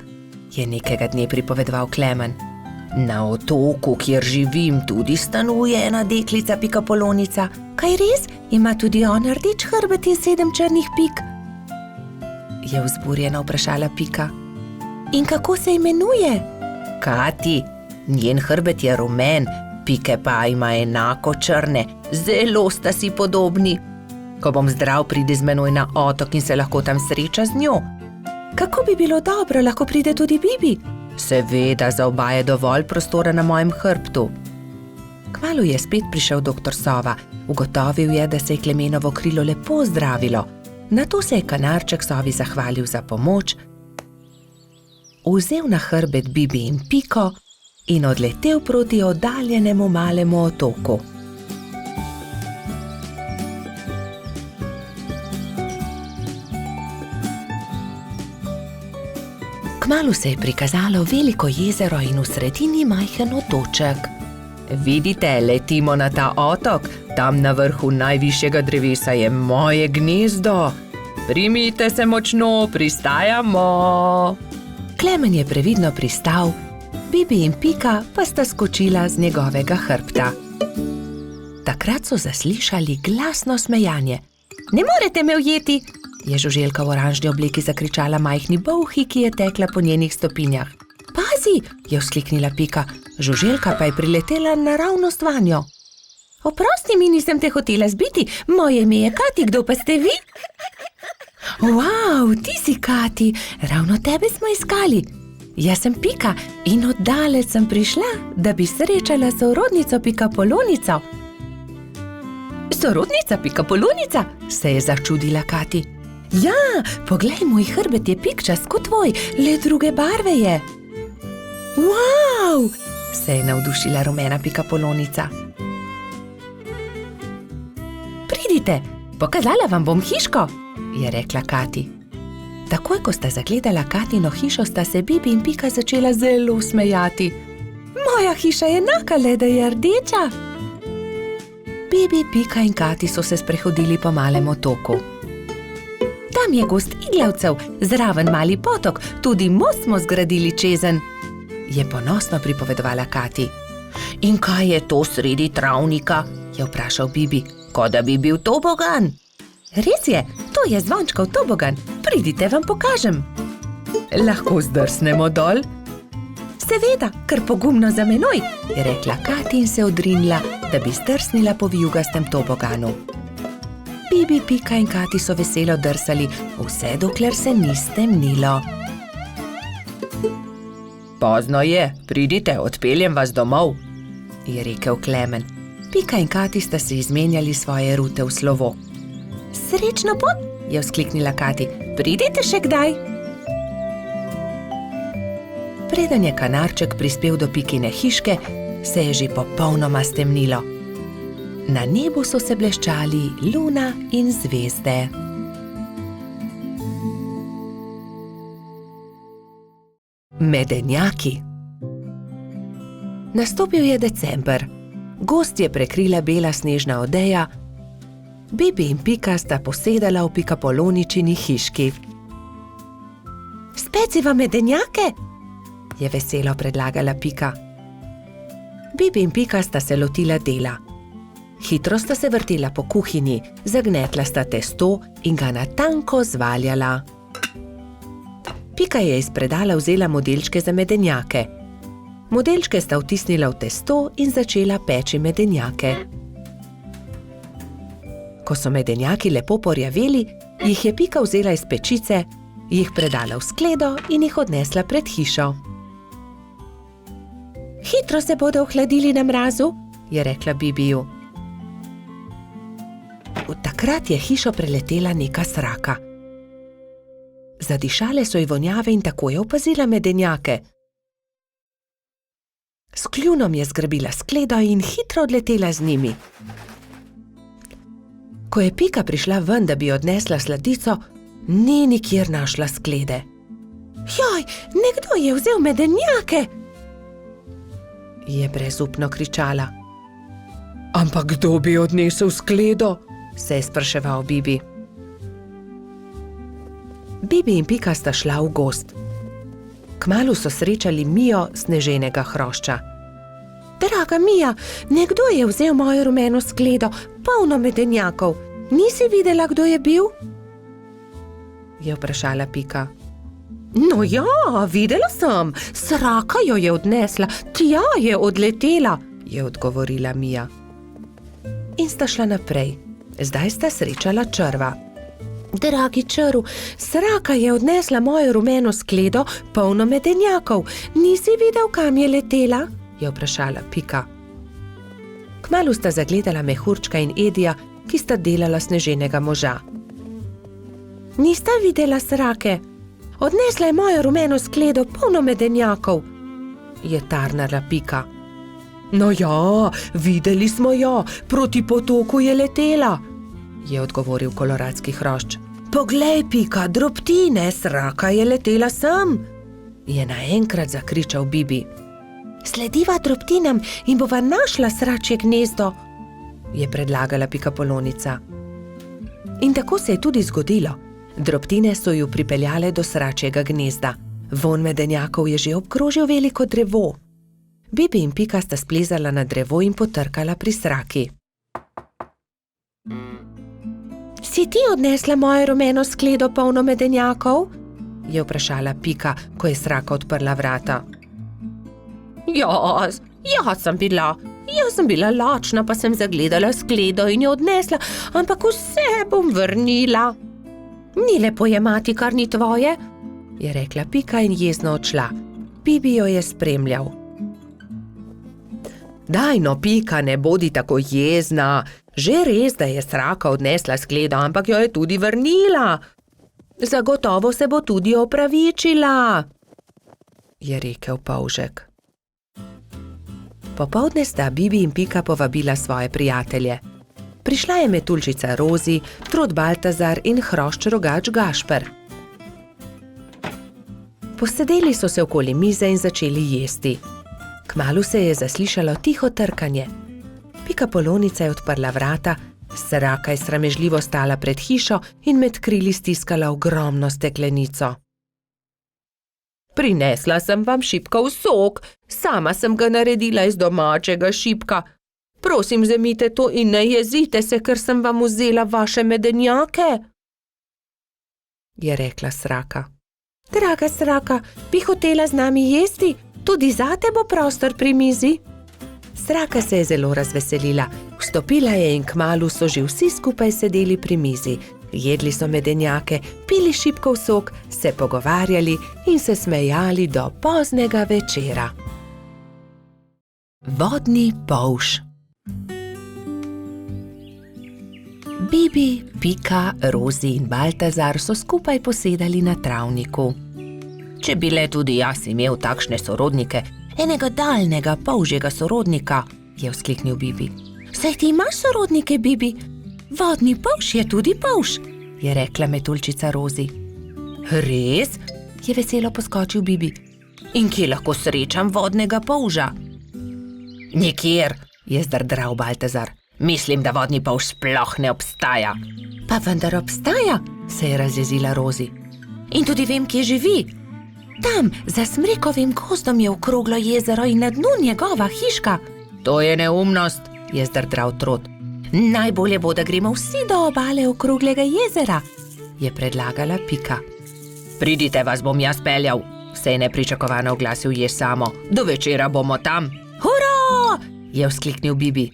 je nekega dne pripovedoval Klemen. Na otoku, kjer živim, tudi stanuje ena deklica pikapolonica. Kaj res? Ima tudi ona rdeč hrbet in 7 črnih pik? Je vzburjeno vprašala Pika. In kako se imenuje? Kati, njen hrbet je rumen, pike pa ima enako črne, zelo sta si podobni. Ko bom zdrav, pridi z menoj na otok in se lahko tam sreča z njo. Kako bi bilo dobro, lahko pride tudi Bibi? Seveda, za oba je dovolj prostora na mojem hrbtu. Kmalu je spet prišel doktor Sova. Ugotovil je, da se je Klemenovo krilo lepo zdravilo. Nato se je kanarček Sovi zahvalil za pomoč, vzel na hrbet Bibi in Piko in odletel proti oddaljenemu malemu otoku. Kmalu se je prikazalo veliko jezero in v sredini majhen otoček. Vidite, letimo na ta otok, tam na vrhu najvišjega drevesa je moje gnezdo. Primite se močno, pristajamo. Klemen je previdno pristal, Bibi in Pika pa sta skočila z njegovega hrbta. Takrat so zaslišali glasno smejanje. Ne morete me ujeti, je žuželka v oranžni obleki zakričala majhni bolhi, ki je tekla po njenih stopinjah. Pazi, je vzkliknila Pika, žuželka pa je priletela naravnost vanjo. Oprosti mi, nisem te hotela zbiti. Moje ime je Kati, kdo pa ste vi? Wow, ti si Kati, ravno tebe smo iskali. Jaz sem Pika in od daleč sem prišla, da bi srečala sorodnico Pikapolonico. Sorodnica Pikapolonica? Se je začudila Kati. Ja, poglej, moj hrbet je pikčast kot tvoj, le druge barve je. Wow, se je navdušila rumena Pikapolonica. Pridite, pokazala vam bom hiško, je rekla Kati. Takoj, ko sta zagledala Katino hišo, sta se Bibi in Pika začela zelo smejati. Moja hiša je enaka, le da je rdeča. Bibi, Pika in Kati so se sprehodili po malem otoku. Tam je gozd iglavcev, zraven mali potok, tudi most smo zgradili čezenj, je ponosno pripovedovala Kati. In kaj je to sredi travnika? Je vprašal Bibi. Kot da bi bil tobogan. Res je, to je zvončkov tobogan. Pridite, vam pokažem. Lahko zdrsnemo dol? Seveda, kar pogumno za menoj, je rekla Kati in se odrinila, da bi zdrsnila po vijugastem toboganu. Bibi, Pika in Kati so veselo drsali, vse dokler se ni stemnilo. Pozno je, pridite, odpeljem vas domov, je rekel Klemen. Pika in Kati sta se izmenjali svoje rute v slovo. Srečno pot, je vzkliknila Kati. Pridite še kdaj. Preden je kanarček prispel do Pikine hiške, se je že popolnoma stemnilo. Na nebu so se bleščali luna in zvezde. Medenjaki. Nastopil je december. Gozd je prekrila bela snežna odeja. Bibi in Pika sta posedala v Pikapoloničini hiški. Speciva medenjake? Je veselo predlagala Pika. Bibi in Pika sta se lotila dela. Hitro sta se vrtela po kuhinji, zagnetla sta testo in ga na tanko zvaljala. Pika je iz predala vzela modelčke za medenjake. Modelčke sta vtisnila v testo in začela peči medenjake. Ko so medenjaki lepo porjaveli, jih je Pika vzela iz pečice, jih predala v skledo in jih odnesla pred hišo. Hitro se bodo ohladili na mrazu, je rekla Bibiju. Takrat je hišo preletela neka sraka. Zadišale so ji vonjave in tako je opazila medenjake. S kljunom je zgrabila skledo in hitro odletela z njimi. Ko je Pika prišla ven, da bi odnesla sladico, ni nikjer našla sklede. Joj, nekdo je vzel medenjake! Je brezupno kričala. Ampak kdo bi odnesel skledo? Se je spraševal Bibi. Bibi in Pika sta šla v gozd. Kmalu so srečali Mijo sneženega hrošča. Draga Mija, nekdo je vzel mojo rumeno skledo, polno medenjakov. Nisi videla, kdo je bil? Je vprašala Pika. No ja, videla sem. Sraka jo je odnesla, tja je odletela, je odgovorila Mija. In sta šla naprej. Zdaj sta srečala črva. Dragi črv, sraka je odnesla mojo rumeno skledo, polno medenjakov. Nisi videl, kam je letela? Je vprašala Pika. Kmalu sta zagledala Mehurčka in Edija, ki sta delala sneženega moža. Nista videla srake? Odnesla je mojo rumeno skledo, polno medenjakov, je tarnala Pika. No ja, videli smo jo, proti potoku je letela, je odgovoril koloradski hrošč. Poglej, Pika, drobtine, sraka je letela sem, je naenkrat zakričal Bibi. Slediva drobtinam in bova našla sračje gnezdo, je predlagala Pikapolonica. In tako se je tudi zgodilo. Drobtine so ju pripeljale do sračjega gnezda. Vonj medenjakov je že obkrožil veliko drevo. Bibi in Pika sta splezala na drevo in potrkala pri sraki. Si ti odnesla mojo rumeno skledo, polno medenjakov? Je vprašala Pika, ko je sraka odprla vrata. Jaz sem bila. Jaz sem bila lačna, pa sem zagledala skledo in jo odnesla, ampak vse bom vrnila. Ni lepo jemati, kar ni tvoje, je rekla Pika in jezno odšla. Bibi jo je spremljal. Daj no, Pika, ne bodi tako jezna. Že res, da je Sraka odnesla skledo, ampak jo je tudi vrnila. Zagotovo se bo tudi opravičila, je rekel polžek. Popoldne sta Bibi in Pika povabila svoje prijatelje. Prišla je metuljčica Rozi, Trod Baltazar in hrošč rogač Gašper. Posedeli so se okoli mize in začeli jesti. Kmalu se je zaslišalo tiho trkanje. Pika Polonica je odprla vrata, Sraka je sramežljivo stala pred hišo in med krili stiskala ogromno steklenico. Prinesla sem vam šipkov sok, sama sem ga naredila iz domačega šipka. Prosim, vzemite to in ne jezite se, ker sem vam vzela vaše medenjake, je rekla Sraka. Draga Sraka, bi hotela z nami jesti? Tudi zate bo prostor pri mizi. Sraka se je zelo razveselila, vstopila je in kmalu so že vsi skupaj sedeli pri mizi. Jedli so medenjake, pili šipkov sok, se pogovarjali in se smejali do poznega večera. Vodni polž. Bibi, Pika, Rozi in Baltazar so skupaj posedali na travniku. Če bi le tudi jaz imel takšne sorodnike, enega daljnega polžjega sorodnika, je vzkliknil Bibi. Saj ti imaš sorodnike, Bibi? Vodni polž je tudi polž, je rekla metuljčica Rozi. Res? Je veselo poskočil Bibi. In kje lahko srečam vodnega polža? Nikjer, je zdrdral Baltazar. Mislim, da vodni polž sploh ne obstaja. Pa vendar obstaja, se je razjezila Rozi. In tudi vem, kje živi. Tam, za smrekovim gozdom je okroglo jezero in na dnu njegova hiška. To je neumnost, je zdrdral Trod. Najbolje bo, da gremo vsi do obale okroglega jezera, je predlagala Pika. Pridite, vas bom jaz peljal, se je nepričakovano oglasil Jež Samo. Do večera bomo tam. Hurra! Je vzkliknil Bibi.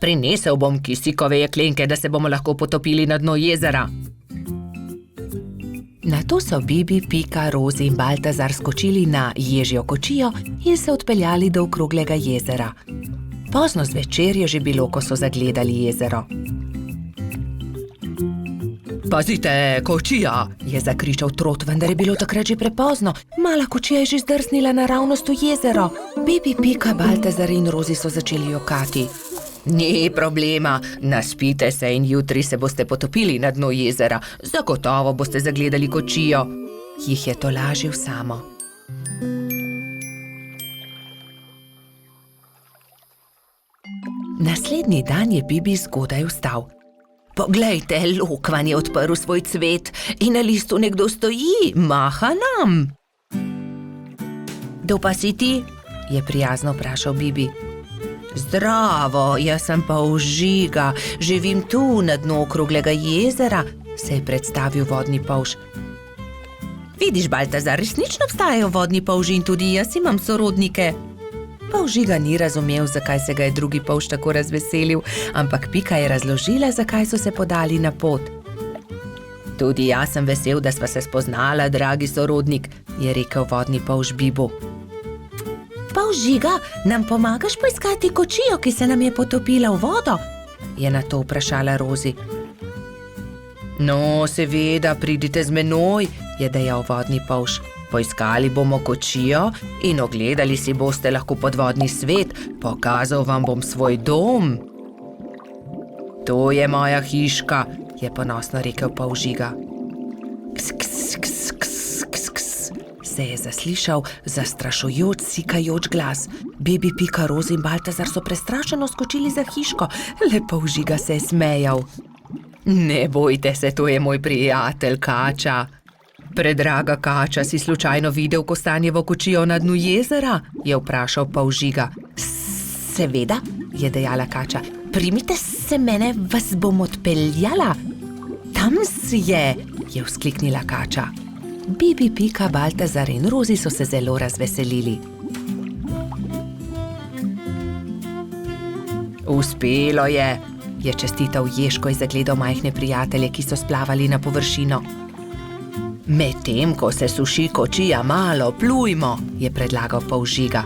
Prinesel bom kisikove jeklenke, da se bomo lahko potopili na dno jezera. Nato so Bibi, Pika, Rozi in Baltazar skočili na ježjo kočijo in se odpeljali do okroglega jezera. Pozno zvečer je že bilo, ko so zagledali jezero. Pazite, kočija, je zakričal Trod, vendar je bilo takrat že prepozno. Mala kočija je že zdrsnila naravnost v jezero. Bibi, Pika, Baltazar in Rozi so začeli jokati. Ni problema, naspite se in jutri se boste potopili na dno jezera. Zagotovo boste zagledali kočijo, jih je tolažil Samo. Naslednji dan je Bibi zgodaj vstal. Poglejte, lokvan je odprl svoj cvet in na listu nekdo stoji, maha nam. Kdo pa si ti? Je prijazno vprašal Bibi. Zdravo, jaz sem Polžiga, živim tu na dnu okroglega jezera, se je predstavil vodni polž. Vidiš, Baltazar, resnično obstajajo vodni polži in tudi jaz imam sorodnike. Polžiga ni razumel, zakaj se ga je drugi polž tako razveselil, ampak Pika je razložila, zakaj so se podali na pot. Tudi jaz sem vesel, da sva se spoznala, dragi sorodnik, je rekel vodni polž Bibu. Polžiga, nam pomagaš poiskati kočijo, ki se nam je potopila v vodo? Je nato vprašala Rozi. No, seveda, pridite z menoj, je dejal vodni polž. Poiskali bomo kočijo in ogledali si boste lahko podvodni svet, pokazal vam bom svoj dom. To je moja hiška, je ponosno rekel Polžiga. Ks, ks, ks, ks, ks, ks, se je zaslišal zastrašujoč, sikajoč glas. Bibi, Pika, Rozi in Baltazar so prestrašeno skočili za hiško, le Polžiga se je smejal. Ne bojte se, to je moj prijatelj Kača. Predraga Kača, si slučajno videl kostanjevo kočijo na dnu jezera? Je vprašal Polžiga. Seveda, je dejala Kača. Primite se mene, vas bom odpeljala. Tam si je vzkliknila Kača. Bibi, Pika, Baltazar in Rozi so se zelo razveselili. Uspelo je čestital Ježko in zagledal majhne prijatelje, ki so splavali na površino. Medtem, ko se suši kočija, malo plujmo, je predlagal Polžiga.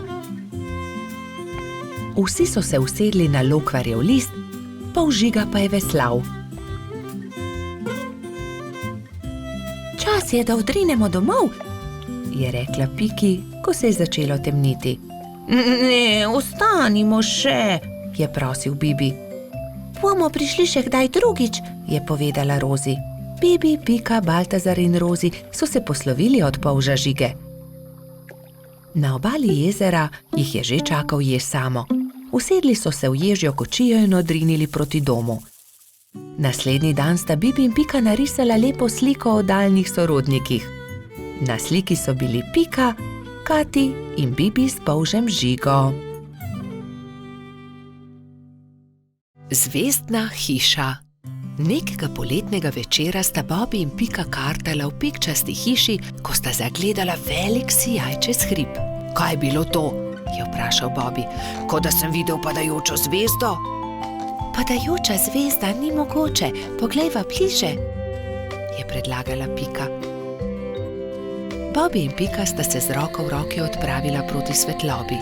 Vsi so se usedli na lokvarjev list, Polžiga pa je veslal. Čas je, da odrinemo domov, je rekla Piki, ko se je začelo temniti. Ne, ostanimo še, je prosil Bibi. Bomo prišli še kdaj drugič, je povedala Rozi. Bibi, Pika, Baltazar in Rozi so se poslovili od polža Žige. Na obali jezera jih je že čakal jež Samo. Usedli so se v ježjo kočijo in odrinili proti domu. Naslednji dan sta Bibi in Pika narisala lepo sliko o daljnih sorodnikih. Na sliki so bili Pika, Kati in Bibi s polžem Žigo. Zvezdna hiša. Nekega poletnega večera sta Bobi in Pika kartala v pikčasti hiši, ko sta zagledala velik sijajčes hrib. Kaj je bilo to? Je vprašal Bobi. Kot da sem videl padajočo zvezdo. Padajoča zvezda ni mogoče, poglejva bliže, je predlagala Pika. Bobi in Pika sta se z roko v roki odpravila proti svetlobi.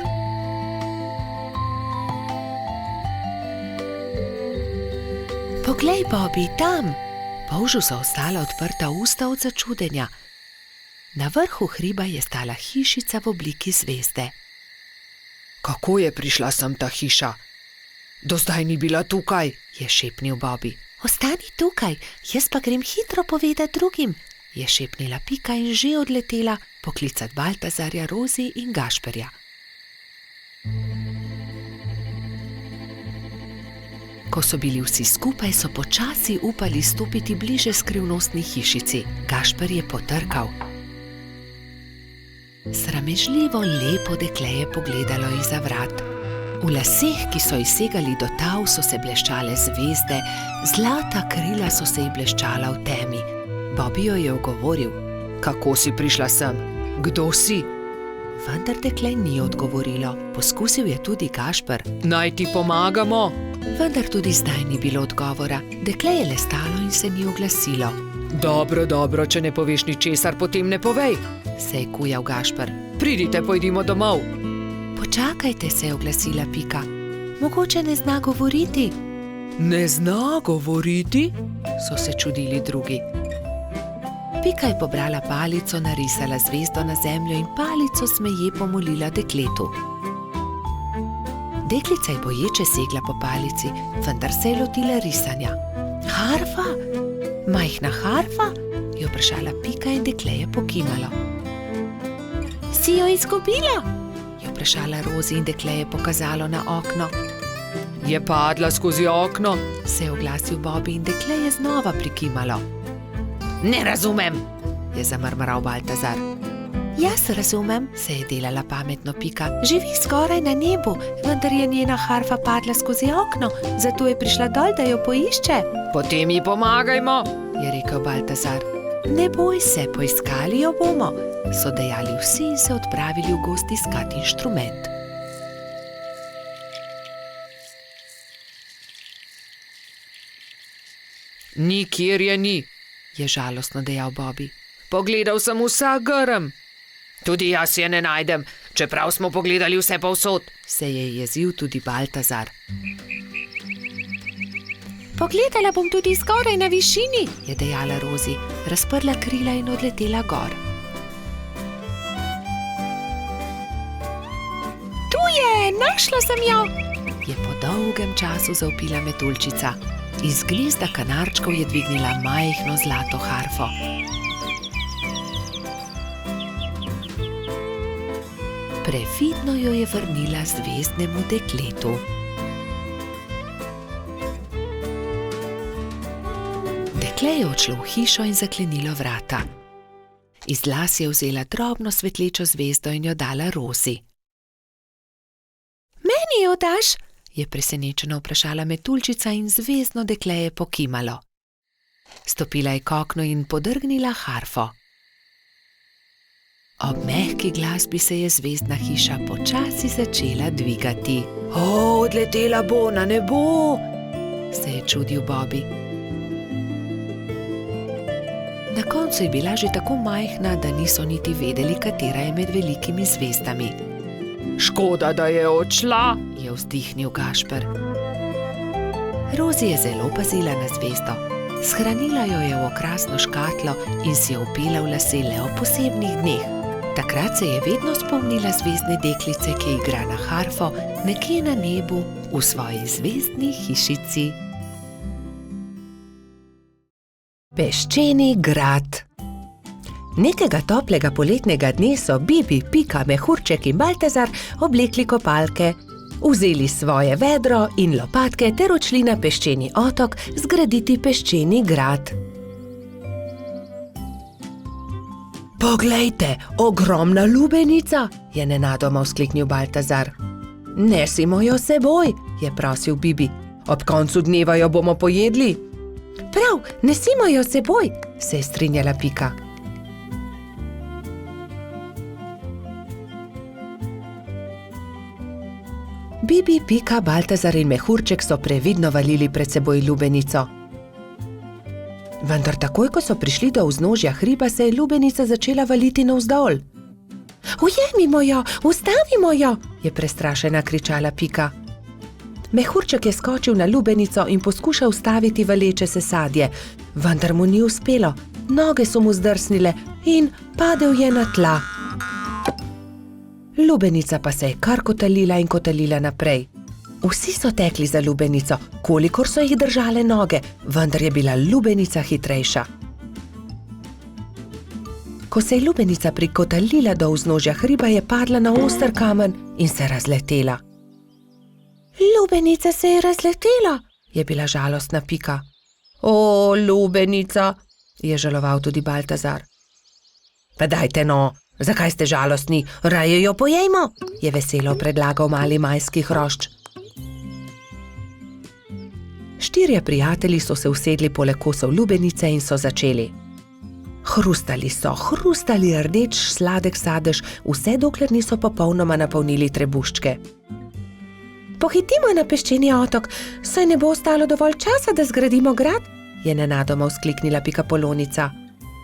Poglej, Bobi, tam! Polžu so ostala odprta usta od začudenja. Na vrhu hriba je stala hišica v obliki zvezde. Kako je prišla sem ta hiša? Do zdaj ni bila tukaj, je šepnil Bobi. Ostani tukaj, jaz pa grem hitro povedati drugim, je šepnila Pika in že odletela poklicat Baltazarja, Rozi in Gašperja. Ko so bili vsi skupaj, so počasi upali stopiti bliže skrivnostni hišici. Gašper je potrkal. Sramežljivo lepo dekle je pogledalo izza vrat. V laseh, ki so ji segali do tav, so se bleščale zvezde, zlata krila so se ji bleščala v temi. Bobi jo je ogovoril. Kako si prišla sem? Kdo si? Vendar dekle ni odgovorilo. Poskusil je tudi Gašper. Naj ti pomagamo? Vendar tudi zdaj ni bilo odgovora. Dekle je le stalo in se ni oglasilo. Dobro, če ne poveš ničesar, potem ne povej, se je kujal Gašper. Pridite, pojdimo domov. Počakajte, se je oglasila Pika. Mogoče ne zna govoriti. Ne zna govoriti? So se čudili drugi. Pika je pobrala palico, narisala zvezdo na zemljo in palico smeje pomolila dekletu. Deklica je boječe segla po palici, vendar se je lotila risanja. Harfa? Majhna harfa? Je vprašala Pika in dekle je pokimalo. Si jo izgubila? Je vprašala Rozi in dekle je pokazalo na okno. Je padla skozi okno, se je oglasil Bobi in dekle je znova prikimalo. Ne razumem, je zamrmral Baltazar. Jaz razumem, se je delala pametno Pika. Živi skoraj na nebu, vendar je njena harfa padla skozi okno, zato je prišla dol, da jo poišče. Potem ji pomagajmo, je rekel Baltazar. Ne boj se, poiskali jo bomo, so dejali vsi in se odpravili v gozd iskat inštrument. Nikjer je ni, je žalostno dejal Bobi. Pogledal sem vsak grm. Tudi jaz je ne najdem, čeprav smo pogledali vse povsod, se je jezil tudi Baltazar. Pogledala bom tudi zgoraj na višini, je dejala Rozi, razprla krila in odletela gor. Tu je, našla sem jo, je po dolgem času zavpila metuljčica. Iz gnezda kanarčkov je dvignila majhno zlato harfo. Previdno jo je vrnila zvezdnemu dekletu. Dekle je odšlo v hišo in zaklenilo vrata. Iz las je vzela drobno svetlečo zvezdo in jo dala Rozi. Meni jo daš? Je presenečeno vprašala metuljčica in zvezdno dekle je pokimalo. Stopila je k oknu in podrgnila harfo. Ob mehki glasbi se je zvezdna hiša počasi začela dvigati. Odletela bo na nebo, se je čudil Bobby. Na koncu je bila že tako majhna, da niso niti vedeli, katera je med velikimi zvezdami. Škoda, da je odšla, je vzdihnil Gašper. Rozi je zelo pazila na zvezdo. Shranila jo je v okrasno škatlo in si jo vpela v lase le ob posebnih dneh. Takrat se je vedno spomnila zvezdne deklice, ki igra na harfo nekje na nebu v svoji zvezdni hišici. Peščeni grad. Nekega toplega poletnega dne so Bibi, Pika, Mehurček in Baltazar oblekli kopalke, vzeli svoje vedro in lopatke ter odšli na peščeni otok zgraditi peščeni grad. Poglejte, ogromna lubenica, je nenadoma vzkliknil Baltazar. Nesimo jo seboj, je prosil Bibi. Ob koncu dneva jo bomo pojedli. Prav, nesimo jo seboj, se je strinjala Pika. Bibi, Pika, Baltazar in Mehurček so previdno valili pred seboj lubenico. Vendar takoj, ko so prišli do vznožja hriba, se je lubenica začela valiti navzdol. Ujemimo jo, ustavimo jo, je prestrašena kričala Pika. Mehurček je skočil na lubenico in poskušal ustaviti valeče se sadje, vendar mu ni uspelo. Noge so mu zdrsnile in padel je na tla. Lubenica pa se je kar kotalila in kotalila naprej. Vsi so tekli za lubenico, kolikor so jih držale noge, vendar je bila lubenica hitrejša. Ko se je lubenica prikotalila do vznožja hriba, je padla na oster kamen in se razletela. Lubenica se je razletela, je bila žalostna Pika. O, lubenica, je žaloval tudi Baltazar. Pa dajte no, zakaj ste žalostni, raje jo pojejmo, je veselo predlagal mali majski hrošč. Štirje prijatelji so se usedli poleg kosov lubenice in so začeli. Hrustali rdeč sladek sadež, vse dokler niso popolnoma napolnili trebuščke. Pohitimo na peščeni otok, saj ne bo ostalo dovolj časa, da zgradimo grad, je nenadoma vzkliknila Pikapolonica.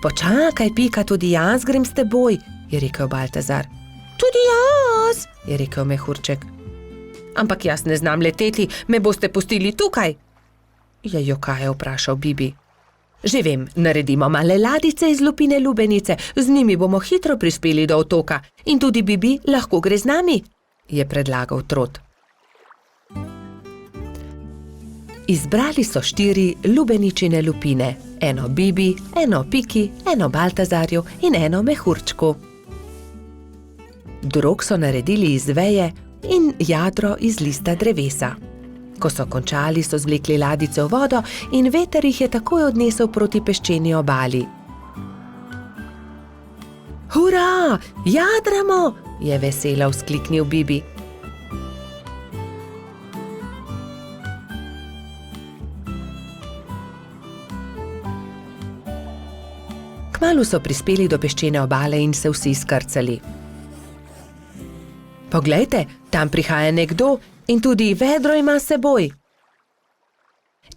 Počakaj, Pika, tudi jaz grem s teboj, je rekel Baltazar. Tudi jaz, je rekel Mehurček. Ampak jaz ne znam leteti, me boste pustili tukaj, je jokaje vprašal Bibi. Že vem, naredimo male ladice iz lupine lubenice, z njimi bomo hitro prispeli do otoka in tudi Bibi lahko gre z nami, je predlagal Trot. Izbrali so 4 lubeničine lupine, eno Bibi, eno Piki, eno Baltazarju in eno Mehurčku. Drog so naredili iz veje in jadro iz lista drevesa. Ko so končali, so zvlekli ladice v vodo in veter jih je takoj odnesel proti peščeni obali. Hurra, jadramo, je veselo vzkliknil Bibi. Kmalu so prispeli do peščene obale in se vsi skrcali. Poglejte, tam prihaja nekdo in tudi vedro ima s seboj.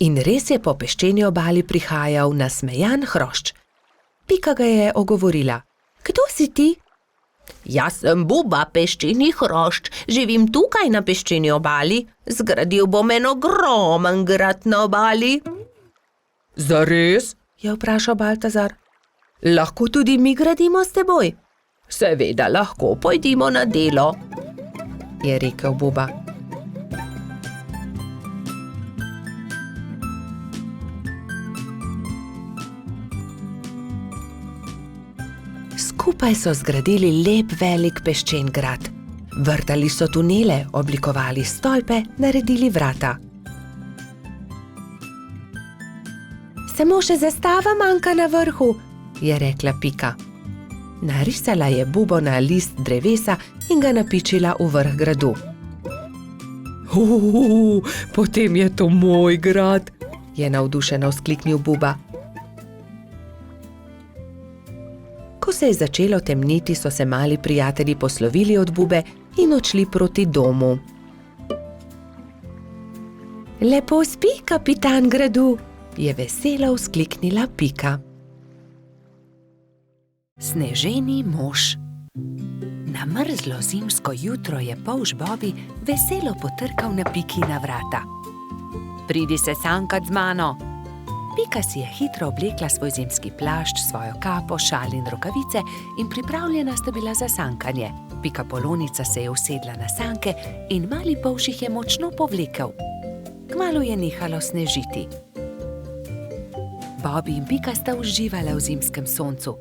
In res je po peščeni obali prihajal nasmejan hrošč. Pika ga je ogovorila. Kdo si ti? Jaz sem Buba, peščeni hrošč, živim tukaj na peščeni obali, zgradil bom en ogromen grad na obali. Zares? Je vprašal Baltazar. Lahko tudi mi gradimo s teboj? Seveda lahko, pojdimo na delo, je rekel Buba. Skupaj so zgradili lep velik peščen grad. Vrtali so tunele, oblikovali stolpe, naredili vrata. Samo še zastava manjka na vrhu, je rekla Pika. Narisala je Bubo na list drevesa in ga napičila v vrh gradu. Potem je to moj grad, je navdušeno vzkliknil Buba. Ko se je začelo temniti, so se mali prijatelji poslovili od Bube in odšli proti domu. Lepo spi, kapitan gradu, je veselo vzkliknila Pika. Sneženi mož. Na mrzlo zimsko jutro je polž Bobby veselo potrkal na Pikina vrata. Pridi se sankat z mano. Pika si je hitro oblekla svoj zimski plašč, svojo kapo, šal in rokavice in pripravljena sta bila za sankanje. Pika Polonica se je usedla na sanke in mali polž jih je močno povlekel. Kmalu je nehalo snežiti. Bobby in Pika sta uživala v zimskem soncu.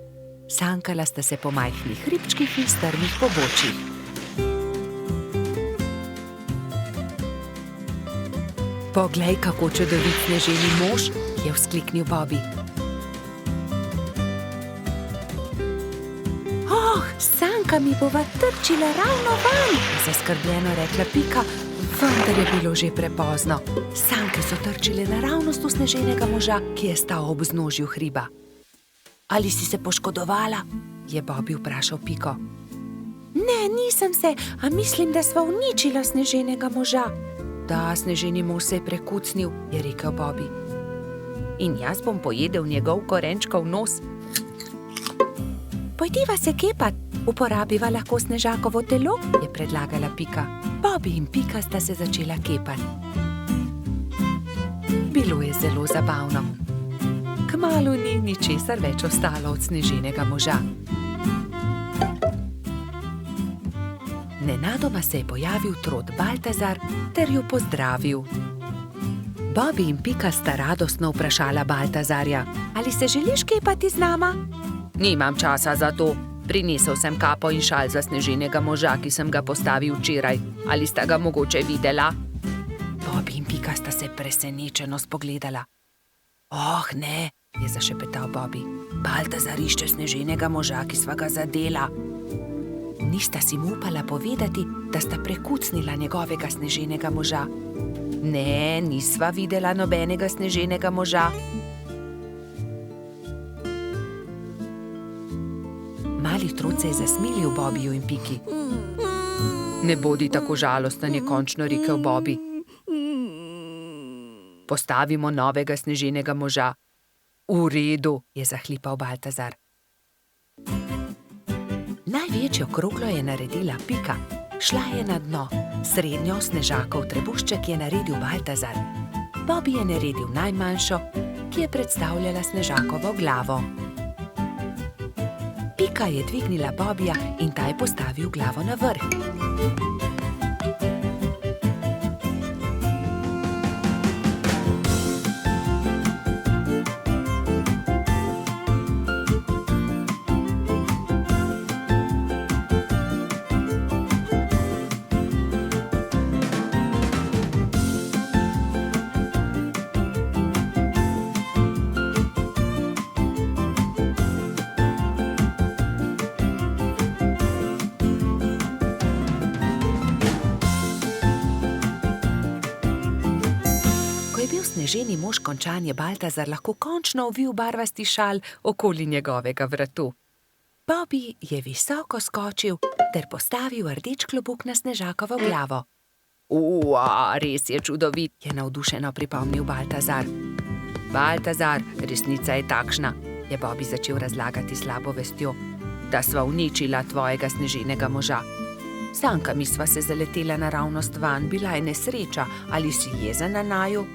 Sankala sta se po majhnih hribčkih in strmih pobočjih. Poglej, kako čudovit sneženi mož, je vzkliknil Bobby. Oh, sanka mi bova trčila ravno van, je zaskrbljeno rekla Pika, vendar je bilo že prepozno. Sanke so trčile naravnost v sneženega moža, ki je stal ob vznožju hriba. Ali si se poškodovala? Je Bobby vprašal Piko. Ne, nisem se, a mislim, da sva uničila sneženega moža. Da, sneženi mož se je prekucnil, je rekel Bobby. In jaz bom pojedel njegov korenčkov nos. Pojdiva se kepat, uporabiva lahko snežakovo telo, je predlagala Pika. Bobby in Pika sta se začela kepat. Bilo je zelo zabavno. Kmalu ni ničesar več ostalo od sneženega moža. Nenadoma se je pojavil trod Baltazar ter jo pozdravil. Bobby in Pika sta radostno vprašala Baltazarja, ali se želiš kepati z nama? Nimam časa za to. Prinesel sem kapo in šal za sneženega moža, ki sem ga postavil včeraj. Ali sta ga mogoče videla? Bobby in Pika sta se presenečeno spogledala. Oh, ne, je zašepetal Bobby. Baltazar išče sneženega moža, ki sva ga zadela. Nista si mu upala povedati, da sta prekucnila njegovega sneženega moža. Ne, nisva videla nobenega sneženega moža. Mali trod se je zasmilil Bobbyju in Piki. Ne bodi tako žalosten, je končno rekel Bobby. Postavimo novega sneženega moža. V redu, je zahlipal Baltazar. Največjo kroglo je naredila Pika. Šla je na dno. Srednjo snežakov trebušček je naredil Baltazar. Bobby je naredil najmanjšo, ki je predstavljala snežakovo glavo. Pika je dvignila Bobbyja in ta je postavil glavo na vrh. Sneženi mož končan je Baltazar lahko končno ovil barvasti šal okoli njegovega vratu. Bobby je visoko skočil ter postavil rdeč klobuk na snežakovo glavo. Res je čudovit, je navdušeno pripomnil Baltazar. Baltazar, resnica je takšna, je Bobby začel razlagati slabo vestjo, da sva uničila tvojega sneženega moža. Sankami sva se zaletela naravnost van, bila je nesreča, ali si jezen na naju?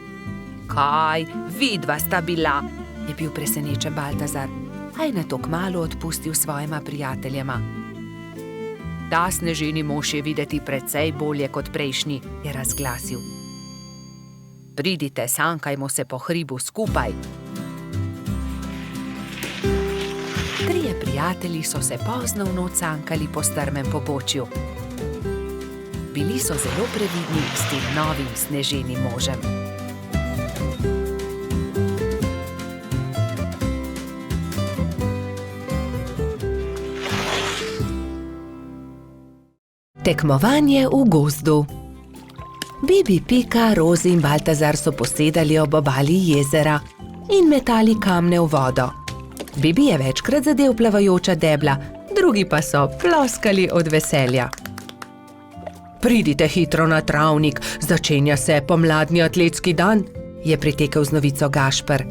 Kaj, vidva sta bila, je bil presenečen Baltazar, a je nato kmalu odpustil svojima prijateljema. Ta sneženi mož je videti precej bolje kot prejšnji, je razglasil. Pridite, sankajmo se po hribu skupaj. Trije prijatelji so se pozno v noč sankali po strmem pobočju. Bili so zelo previdni s tem novim sneženim možem. Tekmovanje v gozdu. Bibi, Pika, Rozi in Baltazar so posedali ob obali jezera in metali kamne v vodo. Bibi je večkrat zadel plavajoča debla, drugi pa so ploskali od veselja. Pridite hitro na travnik, začenja se pomladni atletski dan, je pritekel z novico Gašper.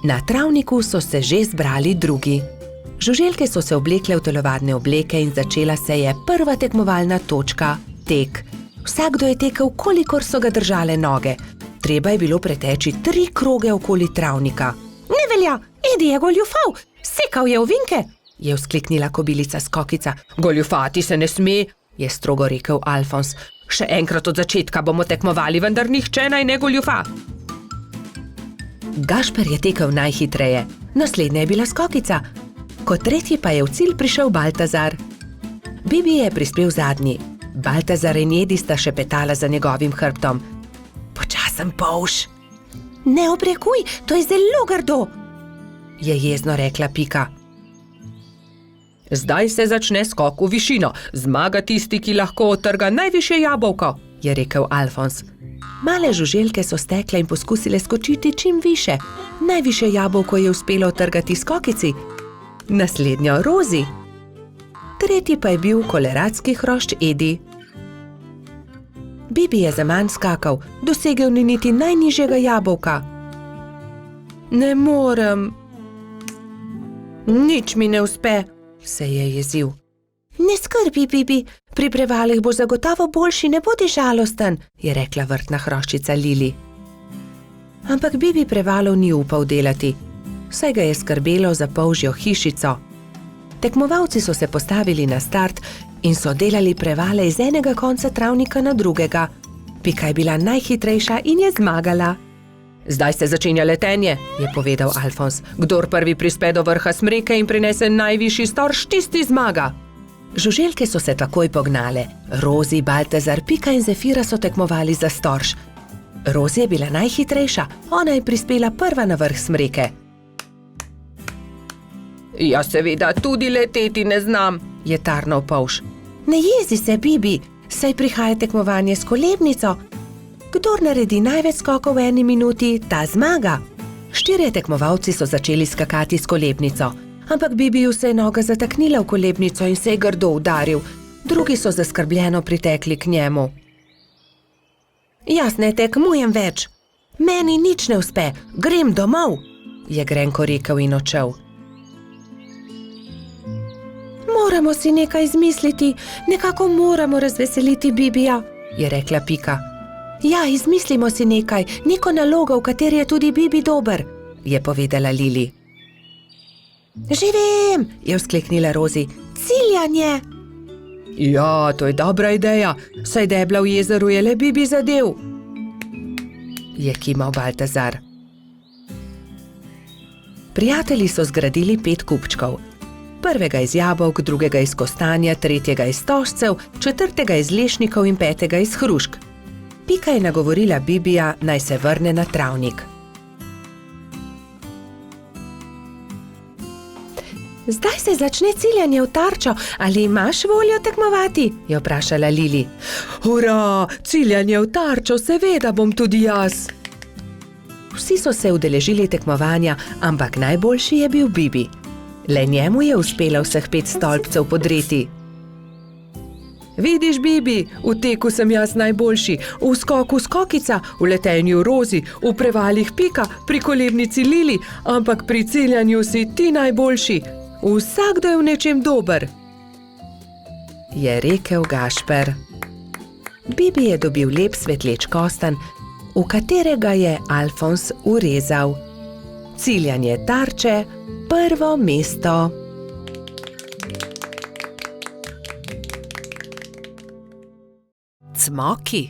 Na travniku so se že zbrali drugi. Žuželke so se oblekle v telovadne obleke in začela se je prva tekmovalna točka, tek. Vsakdo je tekel, kolikor so ga držale noge. Treba je bilo preteči 3 kroge okoli travnika. Ne velja, Edi je goljufal, sekal je ovinke, je vzkliknila kobilica Skokica. Goljufati se ne sme, je strogo rekel Alfons. Še enkrat od začetka bomo tekmovali, vendar nihče naj ne goljufa. Gašper je tekel najhitreje, naslednja je bila Skokica. Kot tretji pa je v cilj prišel Baltazar. Bibi je prispel zadnji. Baltazar in Edi sta šepetala za njegovim hrbtom. Počasen polž. Ne obrekuj, to je zelo grdo, je jezno rekla Pika. Zdaj se začne skok v višino. Zmaga tisti, ki lahko odtrga najvišje jabolko, je rekel Alfons. Male žuželke so stekle in poskusile skočiti čim više. Najvišje jabolko je uspelo odtrgati Skokici, naslednjo Rozi. Tretji pa je bil koleradski hrošč Edi. Bibi je zaman skakal, dosegel ni niti najnižjega jabolka. Ne morem. Nič mi ne uspe, se je jezil. Ne skrbi, Bibi, pri prevalih boš zagotovo boljši, ne bodi žalosten, je rekla vrtna hroščica Lili. Ampak Bibi prevalov ni upal delati, saj ga je skrbelo za polžjo hišico. Tekmovalci so se postavili na start in so delali prevale iz enega konca travnika na drugega. Pika je bila najhitrejša in je zmagala. Zdaj se začenja letenje, je povedal Alfons. Kdor prvi prispe do vrha smreke in prinese najvišji storž, tisti zmaga. Žuželke so se takoj pognale. Rozi, Baltazar, Pika in Zefira so tekmovali za storž. Rozi je bila najhitrejša, ona je prispela prva na vrh smreke. Jaz seveda tudi leteti ne znam, je tarnal polž. Ne jezi se, Bibi, saj prihaja tekmovanje s kolebnico. Kdor naredi največ skokov v 1 minuti, ta zmaga. 4 tekmovalci so začeli skakati s kolebnico, ampak Bibiju se je noga zataknila v kolebnico in se je grdo udaril. Drugi so zaskrbljeno pritekli k njemu. Jaz ne tekmujem več. Meni nič ne uspe, grem domov, je grenko rekel in odšel. Moramo si nekaj izmisliti, nekako moramo razveseliti Bibija, je rekla Pika. Ja, izmislimo si nekaj, neko nalogo, v kateri je tudi Bibi dober, je povedala Lili. Že vem, je vzkliknila Rozi, ciljanje. Ja, to je dobra ideja, saj debla v jezeru je le Bibi zadev, je kimal Baltazar. Prijatelji so zgradili 5 kupčkov. Prvega iz jabolk, drugega iz kostanja, tretjega iz stožcev, 4. iz lešnikov in 5. iz hrušk. Pika je nagovorila Bibija, naj se vrne na travnik. Zdaj se začne ciljanje v tarčo, ali imaš voljo tekmovati? Je vprašala Lili. Hurra, ciljanje v tarčo, seveda bom tudi jaz. Vsi so se udeležili tekmovanja, ampak najboljši je bil Bibi. Le njemu je uspelo vseh 5 stolpcev podreti. Vidiš, Bibi, v teku sem jaz najboljši, v skoku Skokica, v letenju Rozi, v prevalih Pika, pri kolebnici Lili, ampak pri ciljanju si ti najboljši. Vsakdo je v nečem dober, je rekel Gašper. Bibi je dobil lep svetleč kostanj, v katerega je Alfons urezal. Ciljanje tarče, prvo mesto. Cmoki.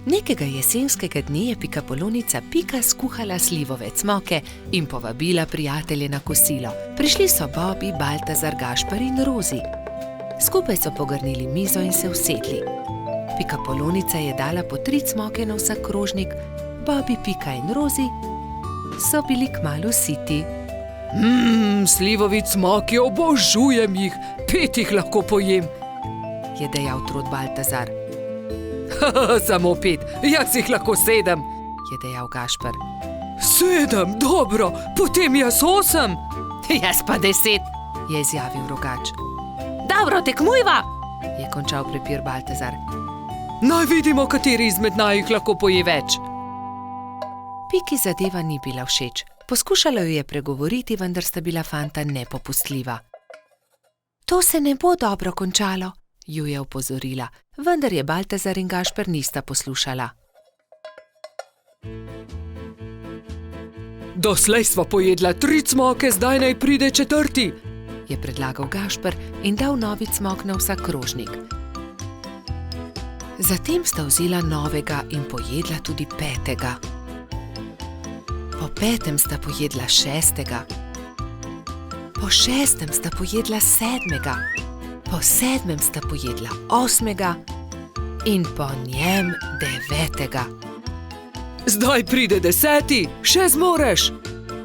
Nekega jesenskega dne je pikapolonica Pika skuhala slivove cmoke in povabila prijatelje na kosilo. Prišli so Bobi, Baltazar, Gašper in Rozi. Skupaj so pogrnili mizo in se usedli. Pikapolonica je dala po 3 cmoke na vsak krožnik, Bobi, Pika in Rozi so bili kmalu siti. Slivovi cmoki, obožujem jih, 5 jih lahko pojem, je dejal trod Baltazar. Samo 5, jaz jih lahko 7, je dejal Gašper. 7, dobro, potem jaz 8. Jaz pa 10, je izjavil Rogač. Dobro, tekmujva, je končal prepir Baltazar. Naj vidimo, kateri izmed najih lahko poje več. Piki zadeva ni bila všeč. Poskušala jo je pregovoriti, vendar sta bila fanta nepopustljiva. To se ne bo dobro končalo, ju je opozorila, vendar je Baltazar in Gašper nista poslušala. Doslej sva pojedla 3 cmoke, zdaj naj pride 4, je predlagal Gašper in dal novi cmok na vsak krožnik. Zatem sta vzela novega in pojedla tudi 5. Po 5. sta pojedla 6. Po 6. sta pojedla 7. Po 7. sta pojedla 8. in po njem 9. Zdaj pride 10, še zmoreš,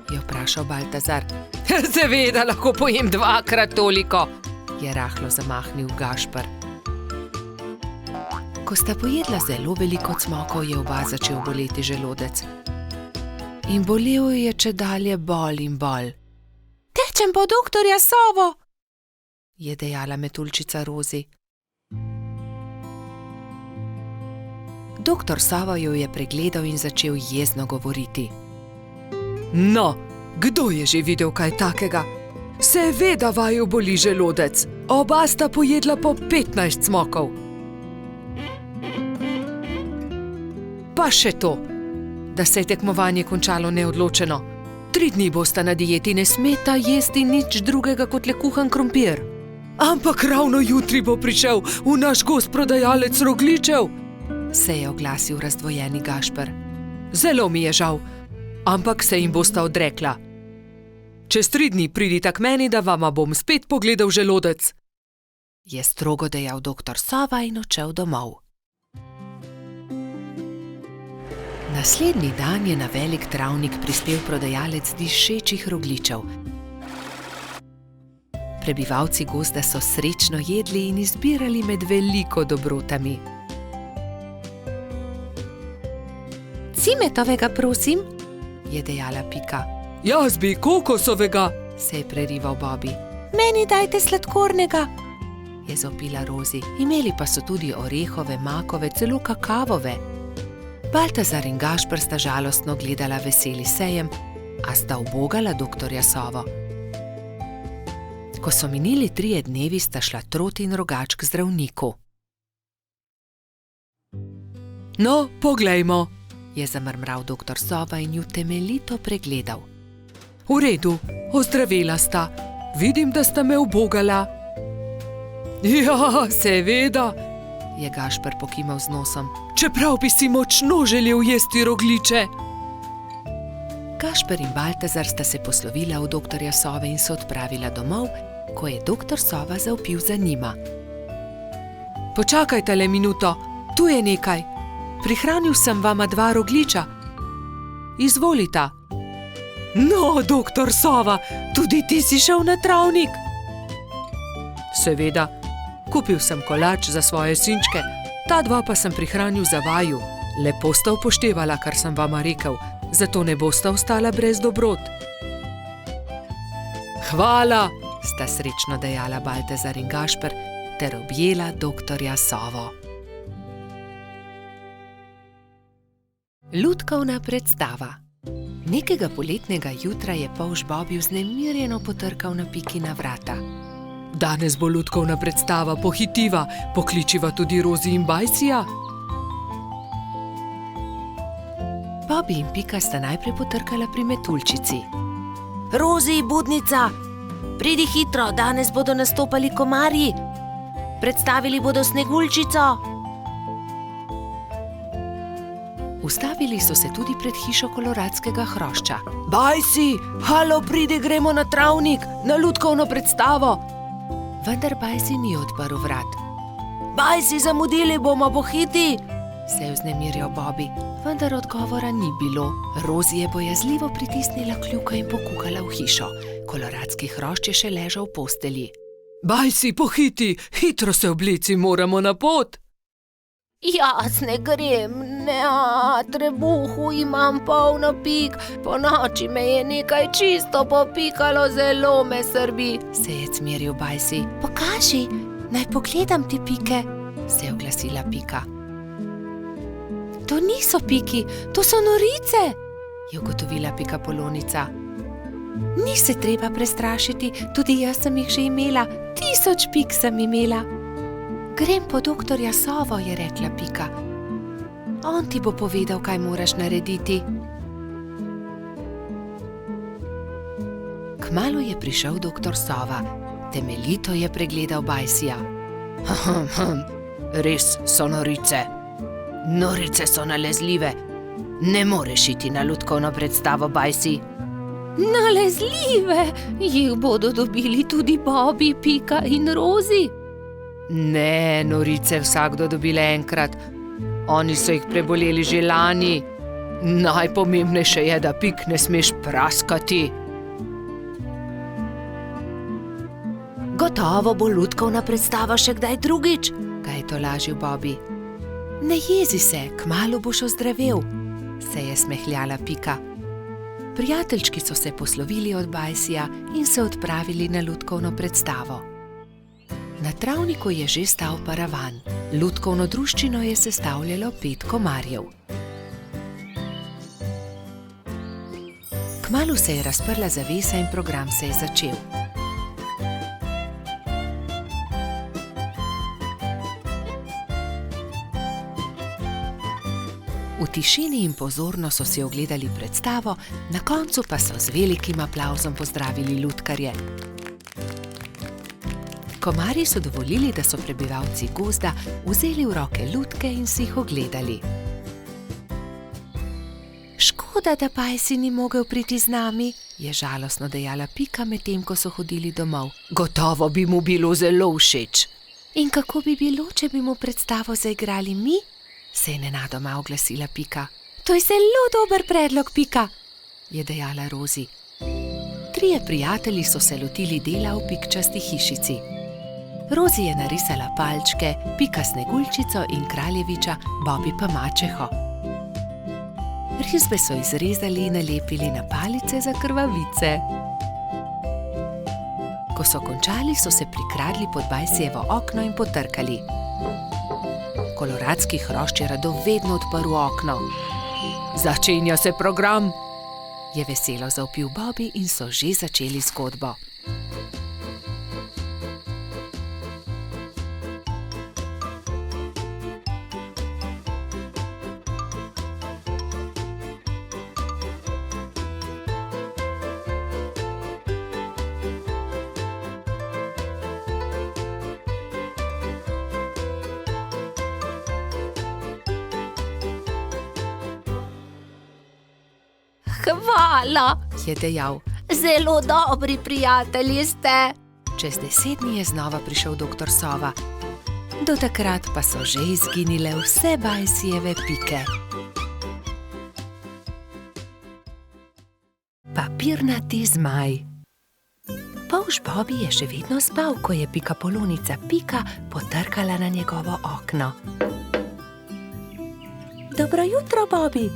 je vprašal Baltazar. Seveda lahko pojem 2-krat toliko, je rahlo zamahnil Gašper. Ko sta pojedla zelo veliko cmokov, je oba začel boleti želodec. In bolel je čedalje bolj in bolj. Tečem po doktorja Sovo, je dejala metuljčica Rozi. Doktor Sova jo je pregledal in začel jezno govoriti. No, kdo je že videl kaj takega? Seveda vaju boli želodec. Oba sta pojedla po 15 cmokov. Pa še to, da se je tekmovanje končalo neodločeno. 3 dni bosta na dieti, ne smeta jesti nič drugega kot le kuhan krompir. Ampak ravno jutri bo prišel v naš gozd prodajalec rogljičev, se je oglasil razdvojeni Gašper. Zelo mi je žal, ampak se jim bosta odrekla. Čez 3 dni pridita k meni, da vama bom spet pogledal želodec, je strogo dejal doktor Sova in odšel domov. Naslednji dan je na velik travnik prispel prodajalec dišečih rogljičev. Prebivalci gozda so srečno jedli in izbirali med veliko dobrotami. Cimetovega, prosim, je dejala Pika. Jaz bi kokosovega, se je prerival Bobby. Meni dajte sladkornega, je zopila Rozi. Imeli pa so tudi orehove, makove, celo kakavove. Baltazar in Gašper sta žalostno gledala veseli sejem, a sta ubogala doktorja Sovo. Ko so minili 3 dnevi, sta šla Trot in Rogač k zdravniku. No, poglejmo, je zamrmral doktor Sova in ju temeljito pregledal. V redu, ozdravela sta. Vidim, da sta me ubogala. Ja, seveda, je Gašper pokimal z nosom. Čeprav bi si močno želel jesti rogljiče. Gašper in Baltazar sta se poslovila od doktorja Sove in se odpravila domov, ko je doktor Sova zavpil za njima. Počakajte le minuto, tu je nekaj. Prihranil sem vama 2 rogljiča. Izvolita. No, doktor Sova, tudi ti si šel na travnik? Seveda, kupil sem kolač za svoje sinčke, ta 2 pa sem prihranil za vaju. Lepo sta upoštevala, kar sem vama rekel, zato ne bosta ostala brez dobrot. Hvala, sta srečno dejala Baltazar in Gašper ter objela doktorja Sovo. Lutkovna predstava. Nekega poletnega jutra je polž Bobby vznemirjeno potrkal na Pikina vrata. Danes bo lutkovna predstava, pohitiva, pokličiva tudi Rozi in Bajsija. Bobby in Pika sta najprej potrkala pri metuljčici. Rozi, budnica, pridi hitro, danes bodo nastopali komarji. Predstavili bodo Sneguljčico. Ustavili so se tudi pred hišo koloradskega hrošča. Bajsi, halo, pridi, gremo na travnik, na lutkovno predstavo. Vendar Bajsi ni odprl vrat. Bajsi, zamudili bomo, pohiti, se je vznemirjal Bobby, vendar odgovora ni bilo. Rozi je bojazljivo pritisnila kljuko in pokukala v hišo. Koloradski hrošč je še ležal v postelji. Bajsi, pohiti, hitro se oblici, moramo na pot. Jaz ne grem, ne, trebuhu imam polno pik, po noči me je nekaj čisto popikalo, zelo me srbi, se je cmeril Bajsi. Pokaži, Naj pogledam te pike, se je oglasila Pika. To niso piki, to so norice, je ugotovila Pikapolonica. Ni se treba prestrašiti, tudi jaz sem jih že imela, 1000 pik sem imela. Grem po doktorja Sovo, je rekla Pika. On ti bo povedal, kaj moraš narediti. Kmalu je prišel doktor Sova. Temeljito je pregledal Bajsija. Res so norice. Norice so nalezljive. Ne moreš iti na lutkovno predstavo, Bajsi. Nalezljive? Jih bodo dobili tudi Bobi, Pika in Rozi? Ne, norice vsakdo dobile enkrat. Oni so jih preboleli že lani. Najpomembnejše je, da pik ne smeš praskati. Gotovo bo lutkovna predstava še kdaj drugič, ga je tolažil Bobi. Ne jezi se, kmalu boš ozdravel, se je smehljala Pika. Prijateljčki so se poslovili od Bajsija in se odpravili na lutkovno predstavo. Na travniku je že stal paravan. Lutkovno druščino je sestavljalo 5 komarjev. Kmalu se je razprla zavesa in program se je začel. V tišini in pozorno so si ogledali predstavo, na koncu pa so z velikim aplavzom pozdravili lutkarje. Komarji so dovolili, da so prebivalci gozda vzeli v roke lutke in si jih ogledali. Škoda, da Bajsi ni mogel priti z nami, je žalostno dejala Pika, medtem ko so hodili domov. Gotovo bi mu bilo zelo všeč. In kako bi bilo, če bi mu predstavo zaigrali mi? Se je nenadoma oglasila Pika. To je zelo dober predlog, Pika, je dejala Rozi. 3 prijatelji so se lotili dela v pikčasti hišici. Rozi je narisala palčke, Pika Sneguljčico in kraljeviča, Bobi pa mačeho. Risbe so izrezali in nalepili na palice za krvavice. Ko so končali, so se prikradli pod Bajsijevo okno in potrkali. Koloradski hrošč je rado vedno odprl okno. Začenja se program, je veselo zavpil Bobi in so že začeli zgodbo. Hvala, je dejal. Zelo dobri prijatelji ste. Čez 10 dni je znova prišel doktor Sova. Do takrat pa so že izginile vse Bajsijeve pike. Papirnati zmaj. Polž Bobi je še vedno spal, ko je Pikapolonica Pika potrkala na njegovo okno. Dobro jutro, Bobi.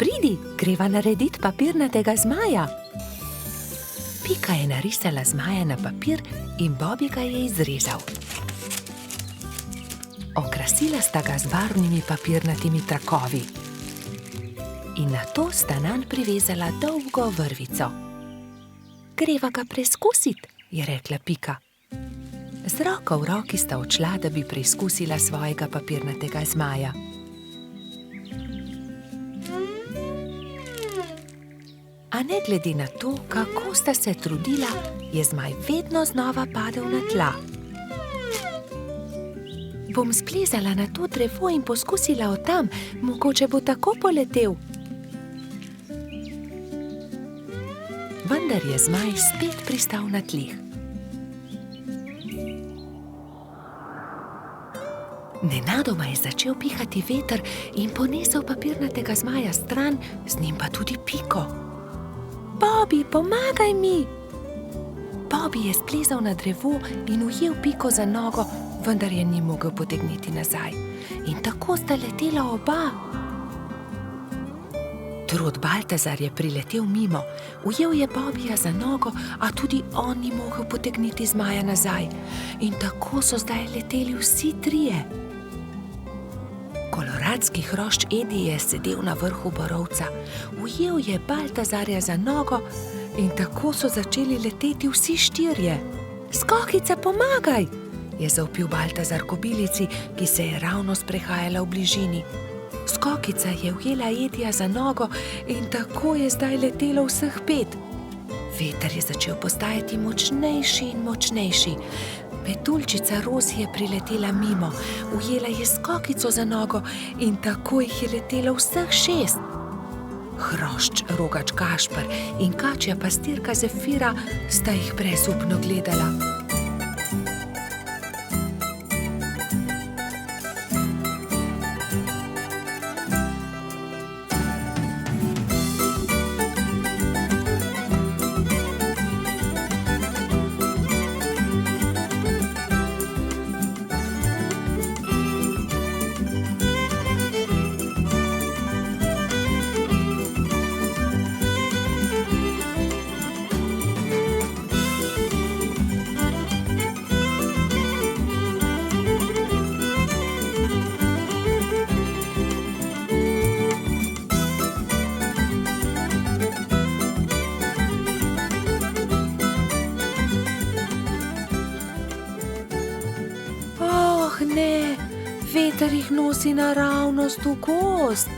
Pridi, greva narediti papirnatega zmaja. Pika je narisala zmaja na papir in Bobi ga je izrezal. Okrasila sta ga z barvnimi papirnatimi trakovi. In nato sta nanj privezala dolgo vrvico. Greva ga preizkusiti, je rekla Pika. Z roko v roki sta odšla, da bi preizkusila svojega papirnatega zmaja. A ne glede na to, kako sta se trudila, je zmaj vedno znova padel na tla. Bom splezala na to drevo in poskusila od tam, mogoče bo tako poletel. Vendar je zmaj spet pristal na tleh. Nenadoma je začel pihati veter in ponesel papirnatega zmaja stran, z njim pa tudi Piko. Bobi, pomagaj mi! Bobi je splezal na drevo in ujel Piko za nogo, vendar je ni mogel potegniti nazaj. In tako sta letela oba. Trod Baltazar je priletel mimo, ujel je Bobija za nogo, a tudi on ni mogel potegniti zmaja nazaj. In tako so zdaj leteli vsi trije. Koloradski hrošč Edi je sedel na vrhu borovca, ujel je Baltazarja za nogo in tako so začeli leteti vsi štirje. Skokica, pomagaj! Je zavpil Baltazar kobilici, ki se je ravno sprehajala v bližini. Skokica je ujela Edija za nogo in tako je zdaj letelo vseh 5. Veter je začel postajati močnejši in močnejši. Petuljčica Rozi je priletela mimo, ujela je Skokico za nogo in tako jih je letelo vseh 6. Hrošč Rogač Gašper in kačja pastirka Zefira sta jih brezupno gledala. Ne, veter jih nosi naravnost v gozd.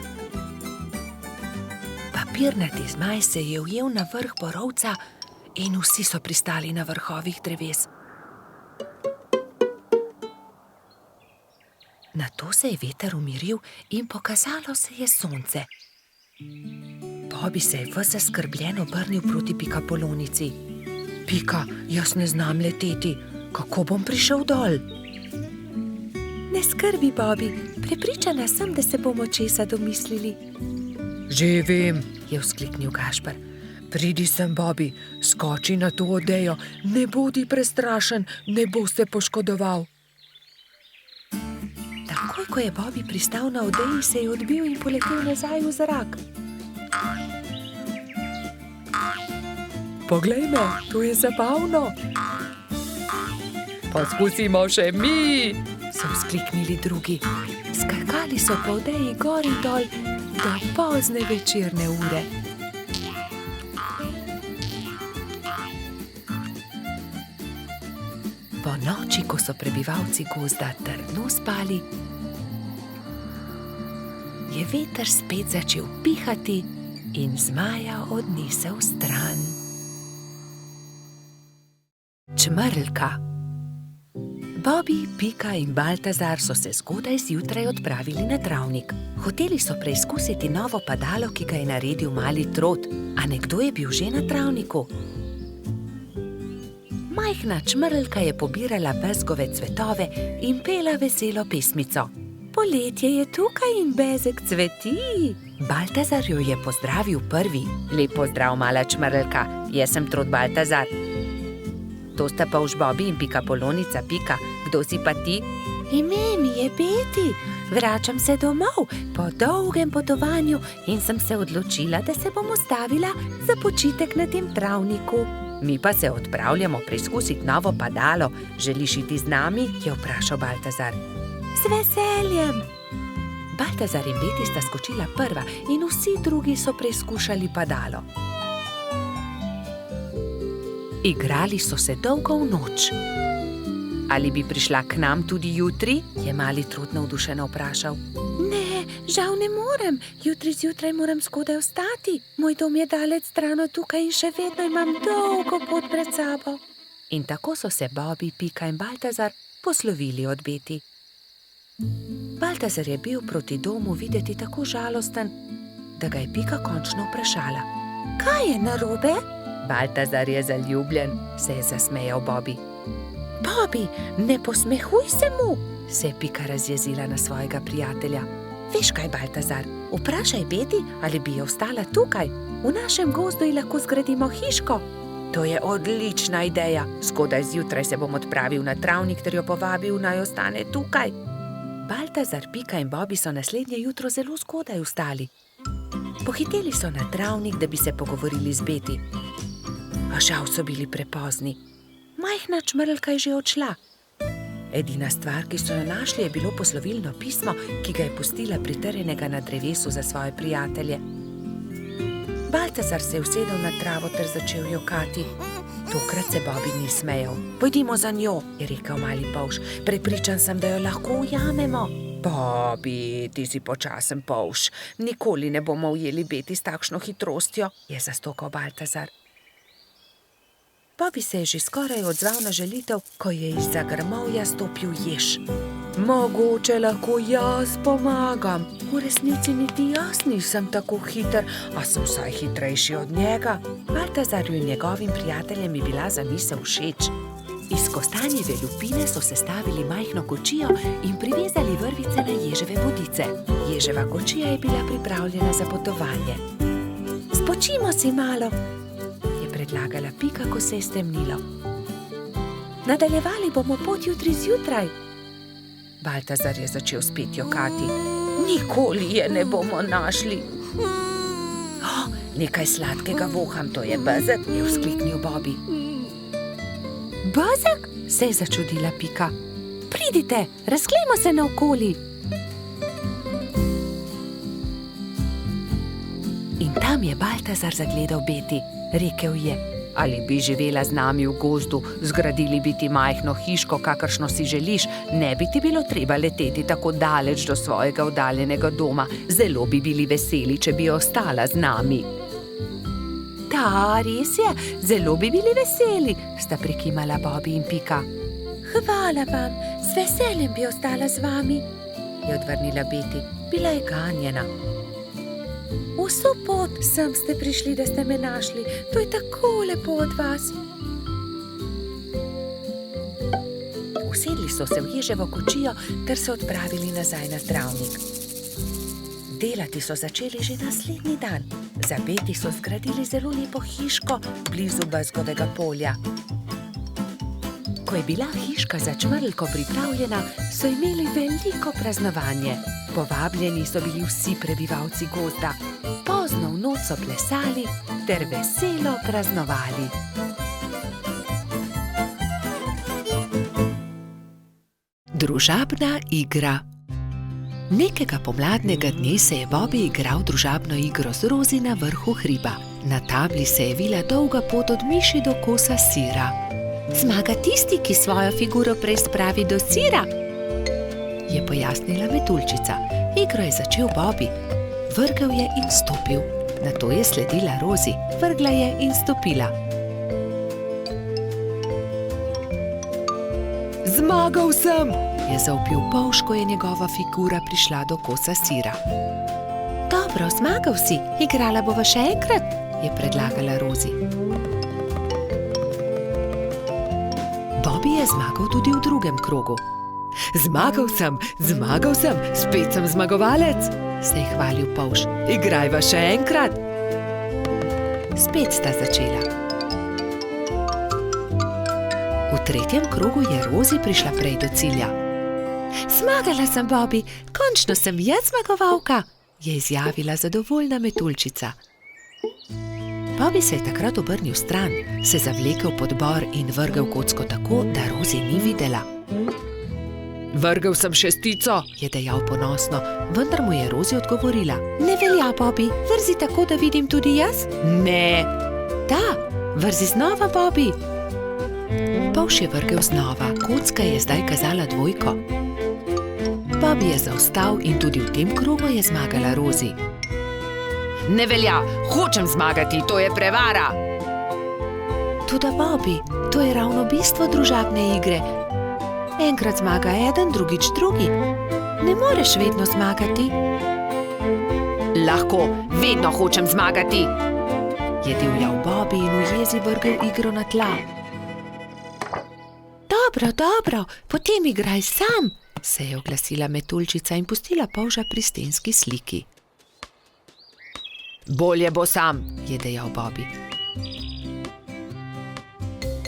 Papirnati zmaj se je ujel na vrh borovca in vsi so pristali na vrhovih dreves. Nato se je veter umiril in pokazalo se je sonce. Bobi se je ves zaskrbljen obrnil proti Pikapolonici. Pika, jaz ne znam leteti, kako bom prišel dol? Ne skrbi, Bobi, prepričana sem, da se bomo česa domislili. Že vem, je vzkliknil Gašper. Pridi sem, Bobi, skoči na to odejo, ne bodi prestrašen, ne bo se poškodoval. Takoj, ko je Bobi pristal na odeji, se je odbil in poletel nazaj v zrak. Poglej me, to je zabavno. Poskusimo še mi, so vzkliknili drugi. Skakali so po odeji gor in dol do pozne večerne ure. Po noči, ko so prebivalci gozda trdno spali, je veter spet začel pihati in zmaja odnesel stran. Čmrlka. Bobi, Pika in Baltazar so se zgodaj zjutraj odpravili na travnik. Hoteli so preizkusiti novo padalo, ki ga je naredil mali Trod, a nekdo je bil že na travniku. Majhna čmrlka je pobirala bezgove cvetove in pela veselo pesmico. Poletje je tukaj in bezeg cveti. Baltazar jo je pozdravil prvi. Lep pozdrav, mala čmrlka, jaz sem Trod Baltazar. To sta pa už Bobi in Pikapolonica Pika. Kdo si pa ti? Ime mi je Beti. Vračam se domov po dolgem potovanju in sem se odločila, da se bom ustavila za počitek na tem travniku. Mi pa se odpravljamo preizkusiti novo padalo. Želiš iti z nami? Je vprašal Baltazar. Z veseljem. Baltazar in Beti sta skočila prva in vsi drugi so preizkušali padalo. Igrali so se dolgo v noč. Ali bi prišla k nam tudi jutri? Je mali Trod navdušeno vprašal. Ne, žal ne morem. Jutri zjutraj moram skodaj vstati. Moj dom je daleč stran od tukaj in še vedno imam dolgo pot pred sabo. In tako so se Bobi, Pika in Baltazar poslovili od Beti. Baltazar je bil proti domu videti tako žalosten, da ga je Pika končno vprašala. Kaj je narobe? Baltazar je zaljubljen, se je zasmejal Bobi. Bobi, ne posmehuj se mu, se je Pika razjezila na svojega prijatelja. Veš kaj, Baltazar, vprašaj Beti, ali bi jo ostala tukaj. V našem gozdu ji lahko zgradimo hiško. To je odlična ideja. Zgodaj zjutraj se bom odpravil na travnik ter jo povabil, naj ostane tukaj. Baltazar, Pika in Bobi so naslednje jutro zelo zgodaj vstali. Pohiteli so na travnik, da bi se pogovorili z Beti. A žal so bili prepozni. Majhna čmrlka je že odšla. Edina stvar, ki so jo našli, je bilo poslovilno pismo, ki ga je pustila pritrjenega na drevesu za svoje prijatelje. Baltazar se je usedel na travo ter začel jokati. Tokrat se Bobby ni smejal. Pojdimo za njo, je rekel mali polž. Prepričan sem, da jo lahko ujamemo. Bobby, ti si počasen polž. Nikoli ne bomo ujeli Beti s takšno hitrostjo, je zastokal Baltazar. Bobby se je že skoraj odzval na želitev, ko je izza grmovja stopil jež. Mogoče lahko jaz pomagam. V resnici niti jaz nisem tako hiter, a sem vsaj hitrejši od njega. Baltazarju in njegovim prijateljem je bila zamisel všeč. Iz kostanjeve lupine so sestavili majhno kočijo in privezali vrvice na ježeve bodice. Ježeva kočija je bila pripravljena za potovanje. Spočimo si malo, predlagala Pika, ko se je stemnilo. Nadaljevali bomo pot jutri zjutraj. Baltazar je začel spet jokati. Nikoli je ne bomo našli. Nekaj sladkega voham, to je bezeg, je vzkliknil Bobby. Bezeg? Se je začudila Pika. Pridite, razglejmo se naokoli. In tam je Baltazar zagledal Beti. Rekel je, ali bi živela z nami v gozdu, zgradili bi ti majhno hiško, kakršno si želiš, ne bi ti bilo treba leteti tako daleč do svojega oddaljenega doma. Zelo bi bili veseli, če bi ostala z nami. Da, res je, zelo bi bili veseli, sta prikimala Bobby in Pika. Hvala vam, z veseljem bi ostala z vami, je odvrnila Beti. Bila je ganjena. Vso pot sem ste prišli, da ste me našli. To je tako lepo od vas. Usedli so se v ježevo kočijo ter se odpravili nazaj na travnik. Delati so začeli že naslednji dan. Za Beti so zgradili zelo lepo hiško blizu bezgovega polja. Ko je bila hiška za čmrlko pripravljena, so imeli veliko praznovanje. Povabljeni so bili vsi prebivalci gozda. Pozno v noč so plesali ter veselo praznovali. Družabna igra. Nekega pomladnega dne se je Bobby igral družabno igro z Rozi na vrhu hriba. Na tabli se je vila dolga pot od miši do kosa sira. Zmaga tisti, ki svojo figuro prej spravi do sira, je pojasnila metuljčica. Igro je začel Bobby. Vrgel je in stopil. Nato je sledila Rozi. Vrgla je in stopila. Zmagal sem, je zavpil polž, ko je njegova figura prišla do kosa sira. Dobro, zmagal si. Igrala bova še enkrat, je predlagala Rozi. Bobby je zmagal tudi v drugem krogu. Zmagal sem, spet sem zmagovalec, se je hvalil polž. Igrajva še enkrat. Spet sta začela. V tretjem krogu je Rozi prišla prej do cilja. Zmagala sem, Bobby, končno sem jaz zmagovalka, je izjavila zadovoljna metuljčica. Bobby se je takrat obrnil stran, se zavlekel pod bor in vrgel kocko tako, da Rozi ni videla. Vrgel sem šestico, je dejal ponosno, vendar mu je Rozi odgovorila. Ne velja, Bobby, vrzi tako, da vidim tudi jaz? Ne. Da, vrzi znova, Bobby. Polž je vrgel znova, kocka je zdaj kazala dvojko. Bobby je zaostal in tudi v tem krogu je zmagala Rozi. Ne velja, hočem zmagati, to je prevara. Toda, Bobby, to je ravno bistvo družabne igre. Enkrat zmaga eden, drugič drugi. Ne moreš vedno zmagati. Lahko, vedno hočem zmagati, je divjal Bobby in v jezi vrgel igro na tla. Dobro, potem igraj sam, se je oglasila metuljčica in pustila polža pri stenski sliki. Bolje bo sam, je dejal Bobby.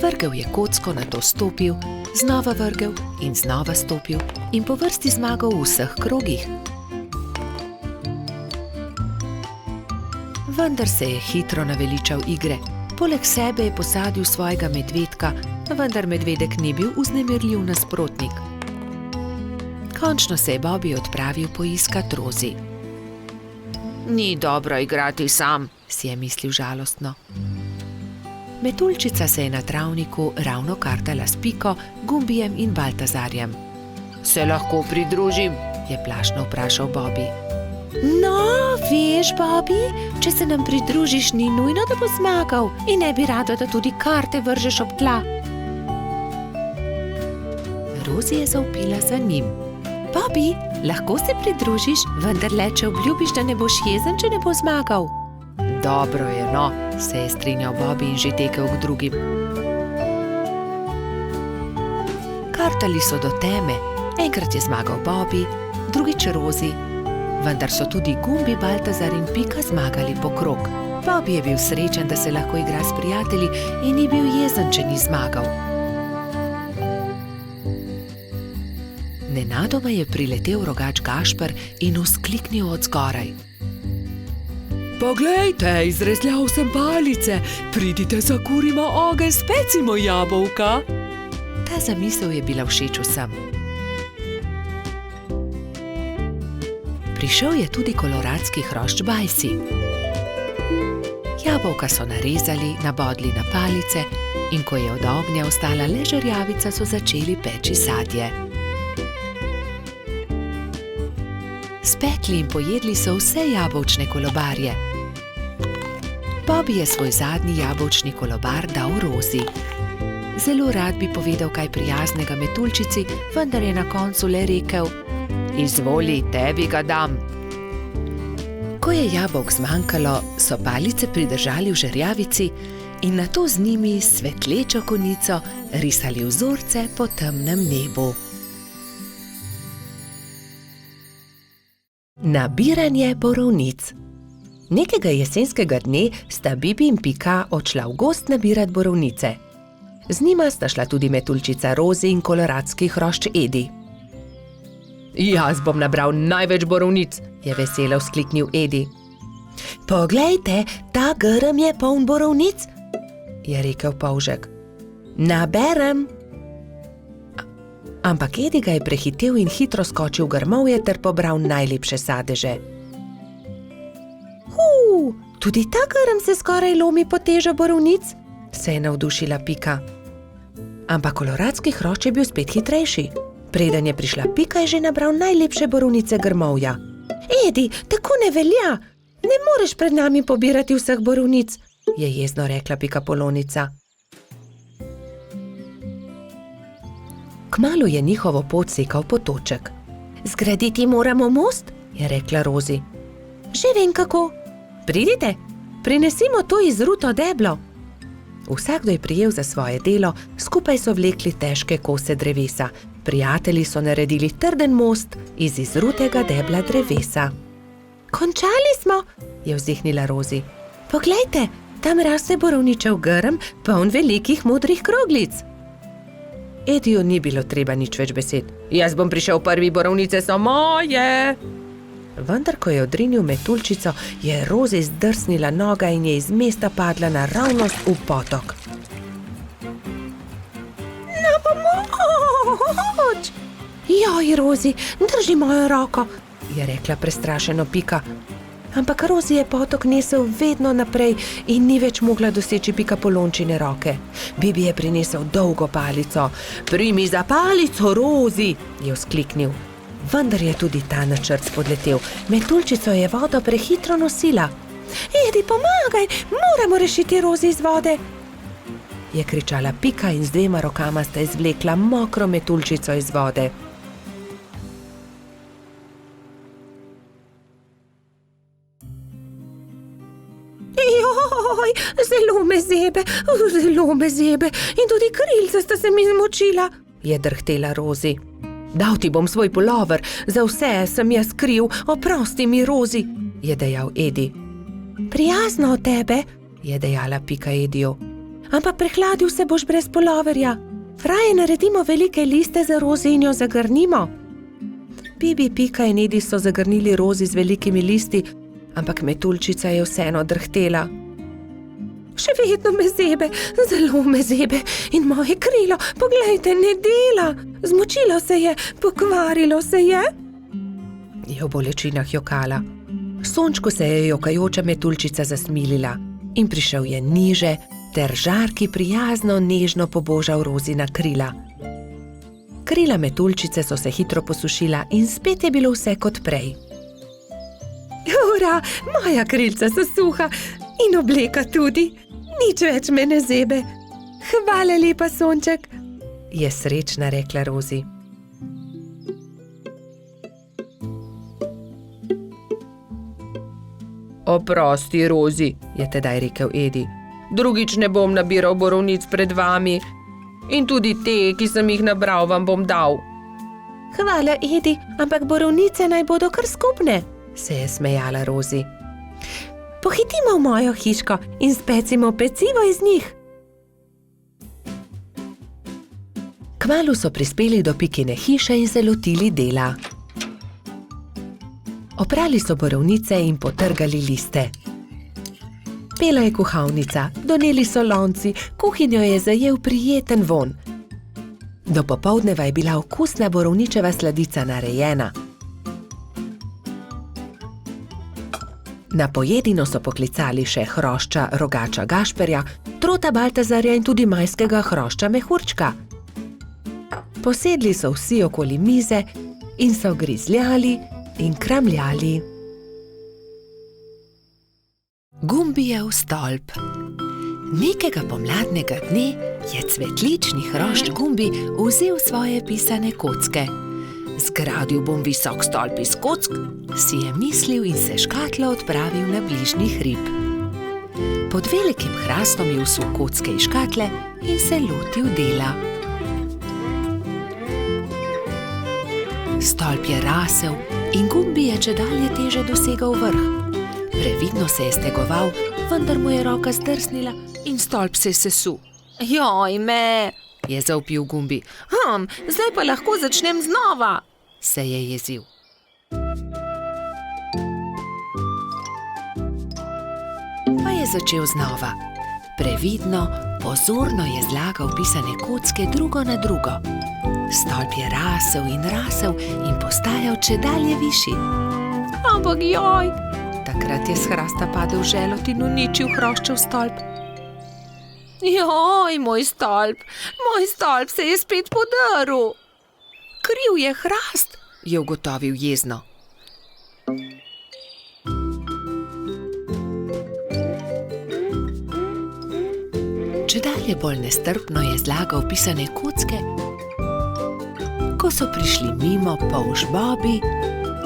Vrgel je kocko, nato stopil, znova vrgel in znova stopil in po vrsti zmagal v vseh krogih. vendar se je hitro naveličal igre. Poleg sebe je posadil svojega medvedka, vendar medvedek ni bil vznemirljiv nasprotnik. Končno se je Bobby odpravil poiskat Rozi. Ni dobro igrati sam, si je mislil žalostno. Metuljčica se je na travniku ravno kartala s Piko, Gumbijem in Baltazarjem. Se lahko pridružim? Je plašno vprašal Bobby. No, veš, Bobby, če se nam pridružiš, ni nujno, da bo zmagal in ne bi rado, da tudi karte vržeš ob tla. Rozi je zavpila za njim. Bobby, lahko se pridružiš, vendar le, če obljubiš, da ne boš jezen, če ne bo zmagal. Dobro je, no, se je strinjal Bobby in že tekel k drugim. Kartali so do teme. Enkrat je zmagal Bobby, drugič Rozi, vendar so tudi Gumbi, Baltazar in Pika zmagali po krog. Bobby je bil srečen, da se lahko igra s prijatelji in ni bil jezen, če ni zmagal. Nenadoma je priletel rogač Gašper in vzkliknil od zgoraj. Poglejte, izrezljal sem palice, pridite, zakurimo ogenj, specimo jabolka. Ta zamisel je bila všeč vsem. Prišel je tudi koloradski hrošč Bajsi. Jabolka so narezali, nabodli na palice in ko je od ognja ostala le žerjavica, so začeli peči sadje. Spekli in pojedli so vse jabolčne kolobarje. Bobby je svoj zadnji jabolčni kolobar dal Rozi. Zelo rad bi povedal kaj prijaznega metuljčici, vendar je na koncu le rekel: Izvoli, tebi ga dam. Ko je jabolk zmanjkalo, so palice pridržali v žerjavici in nato z njimi s svetlečo konico risali vzorce po temnem nebu. Nabiranje borovnic. Nekega jesenskega dne sta Bibi in Pika odšla v gozd nabirat borovnice. Z njima sta šla tudi metuljčica Rozi in koloradski hrošč Edi. Jaz bom nabral največ borovnic, je veselo vzkliknil Edi. Poglejte, ta grm je poln borovnic, je rekel polžek. Naberem. Ampak Edi ga je prehitel in hitro skočil v grmovje ter pobral najlepše sadeže. Tudi ta grm se skoraj lomi pod težo borovnic, se je navdušila Pika. Ampak koloradski hrošč je bil spet hitrejši. Preden je prišla Pika, je že nabral najlepše borovnice grmovja. Edi, tako ne velja, ne moreš pred nami pobirati vseh borovnic, je jezno rekla Pikapolonica. Kmalu je njihovo pot sekal potoček. Zgraditi moramo most, je rekla Rozi. Že vem kako. Pridite, prinesimo to izruto deblo. Vsakdo je prijel za svoje delo, skupaj so vlekli težke kose drevesa. Prijatelji so naredili trden most iz izrutega debla drevesa. Končali smo, je vzdihnila Rozi. Poglejte, tam raste borovničev grm, poln velikih modrih kroglic. Ediju ni bilo treba nič več besed. Jaz bom prišel prvi, borovnice so moje. Vendar, ko je odrinil metuljčico, je Rozi zdrsnila noga in je iz mesta padla naravnost v potok. Na pomoč! Joj, Rozi, drži mojo roko, je rekla prestrašeno Pika. Ampak Rozi je potok nesel vedno naprej in ni več mogla doseči Pikapolončine roke. Bibi je prinesel dolgo palico. Primi za palico, Rozi, je vzkliknil. Vendar je tudi ta načrt spodletel. Metuljčico je vodo prehitro nosila. Edi, pomagaj, moramo rešiti Rozi iz vode, je kričala Pika in z dvema rokama sta izvlekla mokro metuljčico iz vode. Joj, zelo me zebe in tudi krilca sta se mi zmočila, je drhtela Rozi. Dal ti bom svoj pulover, za vse sem jaz kriv, oprosti mi, Rozi, je dejal Edi. Prijazno od tebe, je dejala Pika Ediju. Ampak prehladil se boš brez puloverja. Raje naredimo velike liste za Rozi in jo zagrnimo. Bibi, Pika in Edi so zagrnili Rozi z velikimi listi, ampak metuljčica je vseeno drhtela. Še vedno me zebe, zelo me zebe in moje krilo, poglejte, ne dela. Zmočilo se je, pokvarilo se je. Je v bolečinah jokala. Sončku se je jokajoča metuljčica zasmilila in prišel je niže ter žarki prijazno nežno pobožal Rozina krila. Krila metuljčice so se hitro posušila in spet je bilo vse kot prej. Ura, moja krilca so suha in obleka tudi. Nič več me ne zebe. Hvala lepa, sonček, je srečna rekla Rozi. Oprosti, Rozi, je tedaj rekel Edi. Drugič ne bom nabiral borovnic pred vami. In tudi te, ki sem jih nabral, vam bom dal. Hvala, Edi, ampak borovnice naj bodo kar skupne, se je smejala Rozi. Pohitimo v mojo hiško in specimo pecivo iz njih. Kmalu so prispeli do Pikine hiše in se lotili dela. Oprali so borovnice in potrgali liste. Pela je kuhalnica, doneli so lonci, kuhinjo je zajel prijeten vonj. Do popoldneva je bila okusna borovničeva sladica narejena. Na pojedino so poklicali še hrošča rogača Gašperja, trota Baltazarja in tudi majskega hrošča Mehurčka. Posedli so vsi okoli mize in so grizljali in kramljali. Gumbijev stolp. Nekega pomladnega dne je cvetlični hrošč Gumbi vzel svoje pisane kocke. Zgradil bom visok stolp iz kock, si je mislil in se škatlo odpravil na bližnji hrib. Pod velikim hrastom je vsul kocke iz škatle in se lotil dela. Stolp je rasel in Gumbi je čedalje teže dosegal vrh. Previdno se je stegoval, vendar mu je roka zdrsnila in stolp se je sesul. Joj me, je zavpil Gumbi. Zdaj pa lahko začnem znova, se je jezil. Pa je začel znova. Previdno, pozorno je zlagal pisane kocke drugo na drugo. Stolp je rasel in postajal čedalje višji. Ampak joj, takrat je s hrasta padel želod in uničil hroščev stolp. Joj, moj stolp se je spet podrl. Kriv je hrast, je ugotovil jezno. Čedalje bolj nestrpno je zlagal pisane kocke, ko so prišli mimo polž Bobi,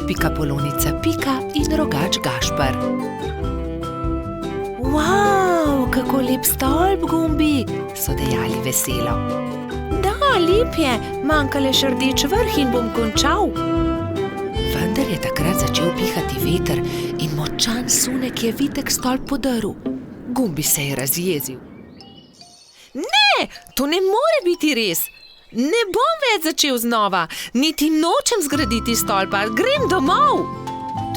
pikapolonica Pika in rogač Gašper. Wow, kako lep stolp, Gumbi, so dejali veselo. Da, lep je, manjka le še rdeč vrh in bom končal. Vendar je takrat začel pihati veter in močan sunek je vitek stolp podrl. Gumbi se je razjezil. Ne, to ne more biti res. Ne bom več začel znova, niti nočem zgraditi stolpa, grem domov.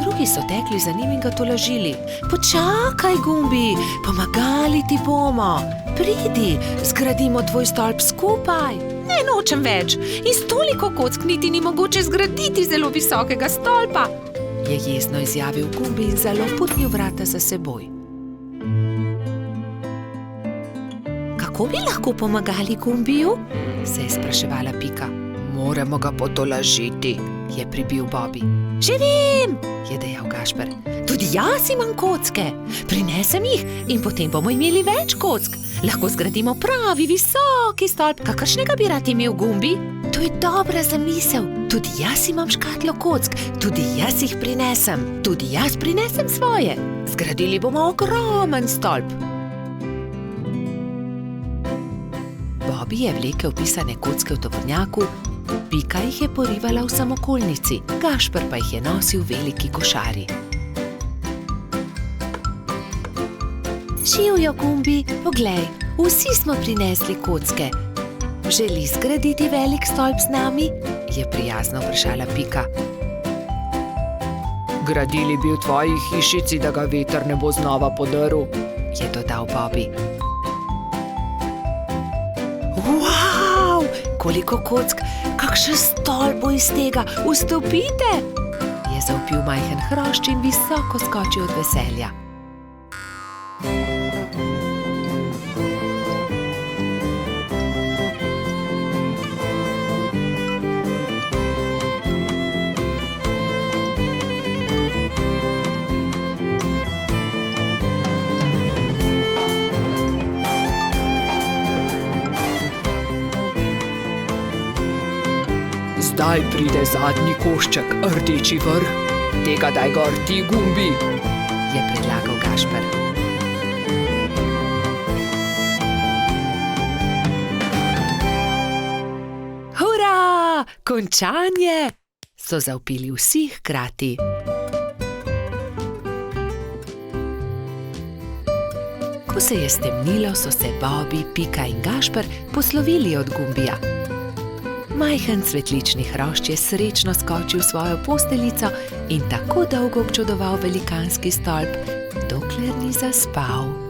Drugi so tekli za njim in ga tolažili. Počakaj, Gumbi, pomagali ti bomo. Pridi, zgradimo tvoj stolp skupaj. Ne nočem več, iz toliko kock niti ni mogoče zgraditi zelo visokega stolpa, je jezno izjavil Gumbi in zaloputnil vrata za seboj. Kako bi lahko pomagali Gumbiju? Se je spraševala Pika. Moramo ga potolažiti, je pribil Bobi. Že vem, je dejal Gašper. Tudi jaz imam kocke. Prinesem jih in potem bomo imeli več kock. Lahko zgradimo pravi visoki stolp, kakršnega bi rad imel Gumbi. To je dobra zamisel. Tudi jaz imam škatlo kock, tudi jaz jih prinesem. Tudi jaz prinesem svoje. Zgradili bomo ogromen stolp. Bobi je vlekel pisane kocke v tovornjaku, Pika jih je porivala v samokolnici, Gašper pa jih je nosil v veliki košari. Živjo, Gumbi, poglej, vsi smo prinesli kocke. Želi zgraditi velik stolp z nami? Je prijazno vprašala Pika. Gradili bi v tvoji hišici, da ga veter ne bo znova podrl, je dodal Bobby. Wow, koliko kock, kakšen stolp bo iz tega, vstopite! Je zavpil majhen hrošč in visoko skočil od veselja. Zdaj pride zadnji košček, rdeči vrh. Tega daj gor ti, Gumbi, je predlagal Gašper. Hura, končanje! So zavpili vsi hkrati. Ko se je stemnilo, so se Bobby, Pika in Gašper poslovili od Gumbija. Majhen cvetlični hrošč je srečno skočil v svojo posteljico in tako dolgo občudoval velikanski stolp, dokler ni zaspal.